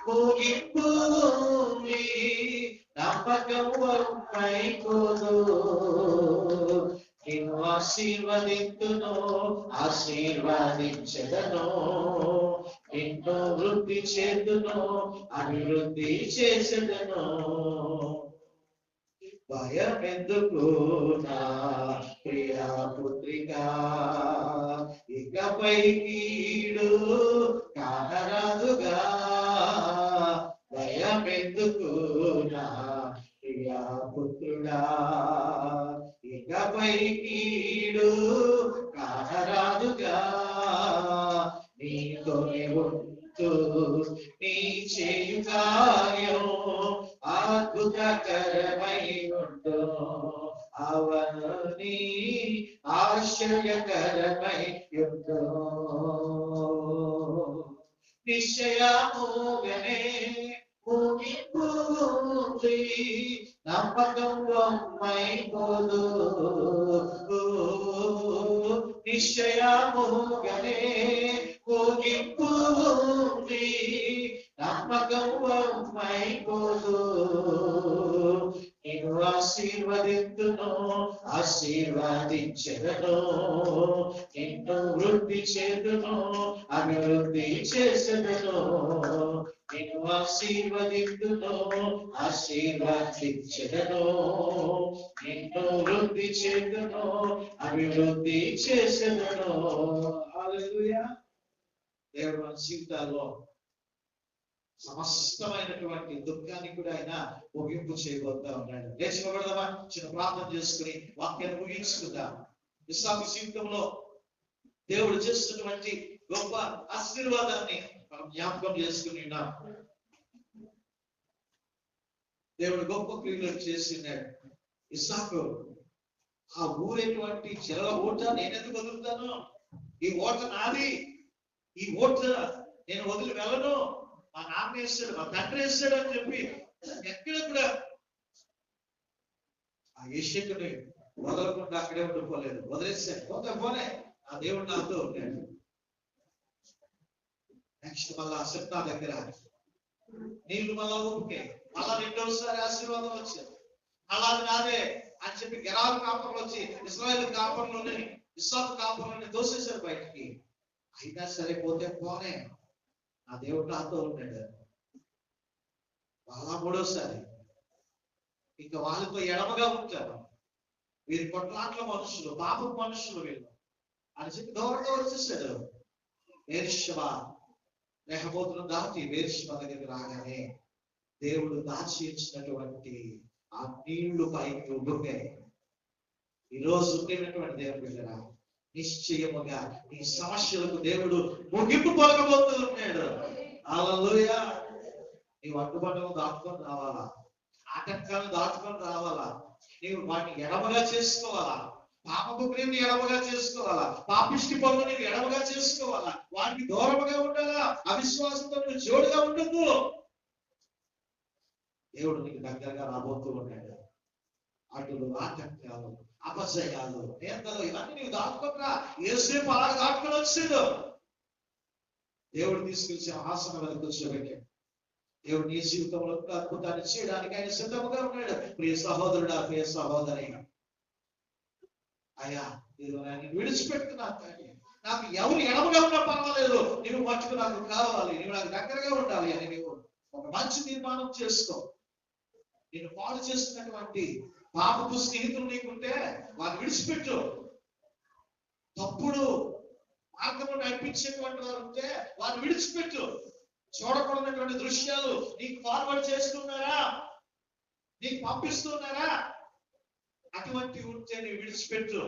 ముగింపు ఉంది, నమ్మకము అమ్మైపోదు, నిన్ను ఆశీర్వదింతును ఆశీర్వాదించెదను, నిన్ను వృద్ధి చేతును అభివృద్ధి చేసేదను, భయమెందుకు నా ప్రియా పుత్రిక, ఇకపై కీడు కానరాదుగా, భయమెందుకు నా ప్రియా పుత్రుడా, ఇకపై కీడు కానరాదుగా, నీతోనే ఉంటూ నీ చేయు కార్యం అద్భుతకరమై ఉండు, అవని ఆశ్చర్యకరమై ఉండు, నిశ్చయముగానే ముగింపు ఉంది, నమ్మకం అమ్మైపోదు, నిశ్చయముగానే ముగింపు ఉంది, నమ్మకం అమ్మైపోదు, నిన్ను ఆశీర్వదింతును ఆశీర్వాదించెదను, నిన్ను వృద్ధి చేతును అభివృద్ధి చేసేదను, నిన్ను ఆశీర్వదింతును ఆశీర్వాదించెదను, నిన్ను వృద్ధి చేతును అభివృద్ధి చేసేదను. హల్లెలూయా. దేవుడు మన జీవితాల్లో సమస్తమైనటువంటి దుఃఖాన్ని కూడా ఆయన ముగింపు చేయబోతా ఉన్నాడు. లేచిపోబడదామా, చిన్న ప్రార్థన చేసుకుని వాక్యాన్ని ముగించుకుందాం. ఇస్సాకు జీవితంలో దేవుడు చేస్తున్నటువంటి గొప్ప ఆశీర్వాదాన్ని మనం జ్ఞాపకం చేసుకుని ఉన్నాం. దేవుడు గొప్ప క్రియలు చేస్తున్నాడు. ఇస్సాకు ఆ ఊరేటువంటి చెరల ఓట నేనెందుకు వదులుతాను, ఈ ఓట నాది, ఈ ఓట నేను వదిలి వెళ్ళను, మా నాన్న వేస్తాడు, మా తండ్రి వేస్తాడు అని చెప్పి ఎక్కడ కూడా ఆ యెషయాకుని వదలకుండా అక్కడే ఉండిపోలేదు, వదిలేస్తాడు. పోతే పోనే, ఆ దేవుడు నాతో ఉన్నాడు. నెక్స్ట్ మళ్ళా సెప్తా దగ్గర నీళ్లు మళ్ళా ఊపికే, మళ్ళా రెండోసారి ఆశీర్వాదం వచ్చింది. అలా నాదే అని చెప్పి గెరాలు కాపురలు వచ్చి ఇశ్రాయేలు కాపురలోని ఇస్సాకు కాపురలోని దోసేశారు బయటికి. అయినా సరే పోతే పోనే, నా దేవుడు నాతో ఉన్నాడు. వాళ్ళ మూడోసారి ఇంకా వాళ్ళతో ఎడమగా ఉంటారు. వీరి కొట్లాట్ల మనుషులు, పాప మనుషులు వీళ్ళు అని చెప్పి దూరంగా వచ్చేసాడు. బేర్షెబా రెహోబోతును దాటి బేర్షెబా దగ్గరికి రాగానే దేవుడు దాచి ఇచ్చినటువంటి ఆ నీళ్లు పైకి ఉబ్బుకాయి. ఈరోజు ఉండేటటువంటి దేవుడు బిడ్డరా, నిశ్చయముగా ఈ సమస్యలకు దేవుడు ముగింపు పలకబోతున్నాడు. హల్లెలూయా. నీవు అడ్డుపడను దాటుకొని రావాలా, ఆటంకాలను దాటుకొని రావాలా, నీవు వాటిని ఎడమగా చేసుకోవాలా, పాపపు క్రియని ఎడమగా చేసుకోవాలా, పాపిష్టి పనులు నీవు ఎడమగా చేసుకోవాలా, వాటికి దూరముగా ఉండాలా, అవిశ్వాసంతో నువ్వు జోడుగా ఉండదు. దేవుడు నీకు దగ్గరగా రాబోతూ ఉన్నాడు. అడ్డులు, ఆటంకాలు, అపజయాలు, నేతలు ఇవన్నీ నీవు దాటుకుంటా. ఏసేపు అలా దాటుకొని వచ్చాడు. దేవుడు తీసుకొచ్చి ఆసనం మీద కూర్చోబెట్టాడు. దేవుడు నీ జీవితంలో అద్భుతాన్ని చేయడానికి ఆయన సిద్ధంగా ఉన్నాడు. ప్రియ సహోదరుడా, ప్రియ సహోదరి, అయ్యా నేను విడిచిపెడుతున్నాను కానీ నాకు ఎవరు ఎడమగా ఉన్నా పర్వాలేదు, నీవు మట్టుకు నాకు కావాలి, నీవు నాకు దగ్గరగా ఉండాలి అని నీవు ఒక మంచి తీర్మానం చేసుకో. నేను పాడు చేస్తున్నటువంటి పాపపు స్నేహితులు నీకుంటే వారిని విడిచిపెట్టు. తప్పుడు మార్గంలో నడిపించేటువంటి వారు ఉంటే వారిని విడిచిపెట్టు. చూడకూడనటువంటి దృశ్యాలు నీకు ఫార్వర్డ్ చేస్తున్నారా, నీకు పంపిస్తున్నారా, అటువంటి ఉంటే నీవు విడిచిపెట్టు.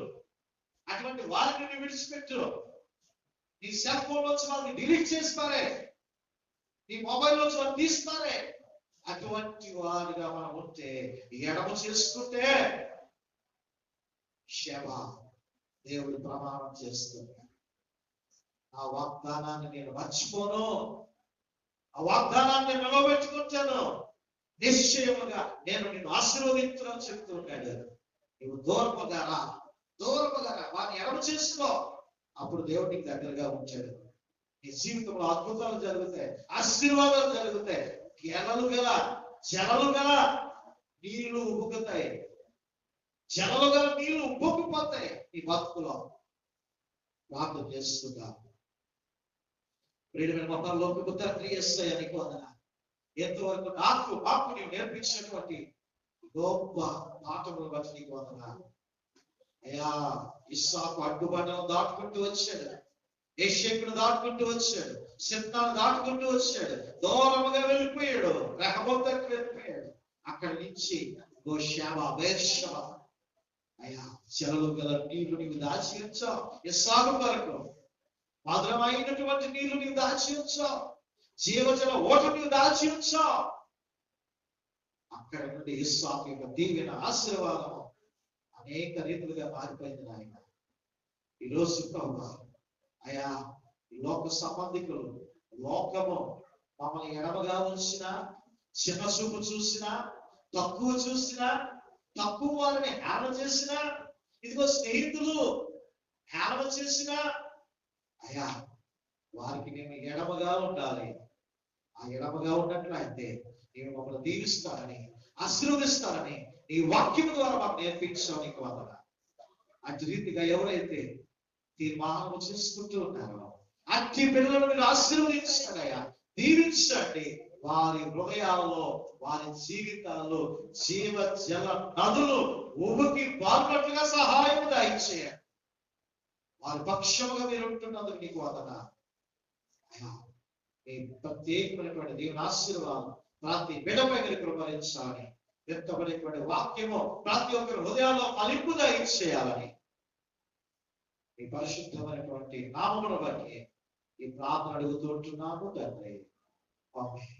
అటువంటి వారిని నువ్వు విడిచిపెట్టు. నీ సెల్ ఫోన్ నుంచి వాళ్ళని డిలీట్ చేస్తారే, నీ మొబైల్ నుంచి వాళ్ళు తీస్తారే. అటువంటి వారుగా మనం ఉంటే, ఎడమ చేసుకుంటే శవ దేవుడు ప్రమాణం చేస్తుంది, ఆ వాగ్దానాన్ని నేను మర్చిపోను, ఆ వాగ్దానాన్ని నిలబెట్టుకుంటాను, నిశ్చయముగా నేను నిన్ను ఆశీర్వదించును చెప్తున్నాడు. నువ్వు దూరముగా రా, దూరముగా రా, వాడిని ఎడమ చేసుకో. అప్పుడు దేవుడు నీకు దగ్గరగా ఉంచాడు. నీ జీవితంలో అద్భుతాలు జరుగుతాయి, ఆశీర్వాదాలు జరుగుతాయి. జలలు గల నీళ్లు ఉబ్బుకుతాయి, జలలు గల నీళ్లు ఉబ్బుకుపోతాయి నీ బతుకులో. ప్రార్థన చేస్తున్నా. ప్రియమైన మా పరలోకపు తండ్రి, యేసయ్యా నీకు వందనాలు. ఎంతవరకు నాకు నీవు నేర్పించినటువంటి గొప్ప మాటలను బట్టి నీకు వందనాలు. అయ్యా, ఇస్సాకు అడ్డుబండను దాటుకుంటూ వచ్చాడు, ఏషేకును దాటుకుంటూ వచ్చాడు, సిద్ధాన్ని దాటుకుంటూ వచ్చాడు, దూరముగా వెళ్ళిపోయాడు, రెహోబోతుకు వెళ్ళిపోయాడు. అక్కడి నుంచి బేర్షెబా అయ్యా చెరలు గల నీళ్లు నీవు దాచి ఉంచావు. ఇస్సాకు కొరకు మధురమైనటువంటి నీళ్లు నీవు దాచి ఉంచావు, జీవజల ఓట నీవు దాచి ఉంచావు. అక్కడ నుండి ఇస్సాకు యొక్క దీవెన, ఆశీర్వాదం అనేక రీతులుగా మారిపోయింది నాయన. ఈరోజు ప్రభువా అయ్యా, ఈ లోక సంబంధికులు, లోకము మమ్మల్ని ఎడమగా ఉంచినా, చిన్న చూపు చూసినా, తక్కువ చూసినా, తక్కువ వారిని హేళన చేసినా, ఇదిగో స్నేహితులు హేళన చేసినా, అయ్యా వారికి మేము ఎడమగా ఉండాలి. ఆ ఎడమగా ఉన్నట్లయితే నేను మమ్మల్ని దీవిస్తానని, ఆశీర్వదిస్తానని నీ వాక్యం ద్వారా మాకు నేర్పించావు. నీకు వందనాలు. అటు రీతిగా ఎవరైతే తీర్మానం చేసుకుంటూ ఉన్నారో అట్టి పిల్లలను మీరు ఆశీర్వదించాడయ్యా, దీవించండి. వారి హృదయాల్లో, వారి జీవితాల్లో జీవ జల నదులు ఉబుకి పాల్పట్టుగా సహాయం దయచేయండి. వారి పక్షముగా మీరు ఉంటున్నందుకు నీకు వందనాలు. మీ ప్రత్యేకమైనటువంటి దేవుని ఆశీర్వాదం ప్రతి బిడ్డపై మీరు కృపరించాలని, వ్యక్తపడేటువంటి వాక్యము ప్రతి ఒక్కరి హృదయాల్లో ఫలింపు దయచేయాలని మీ పరిశుద్ధమైనటువంటి నామమును బట్టి ఈ ప్రార్థన అడుగుతూ ఉంటున్నాము తండ్రి. ఆమేన్.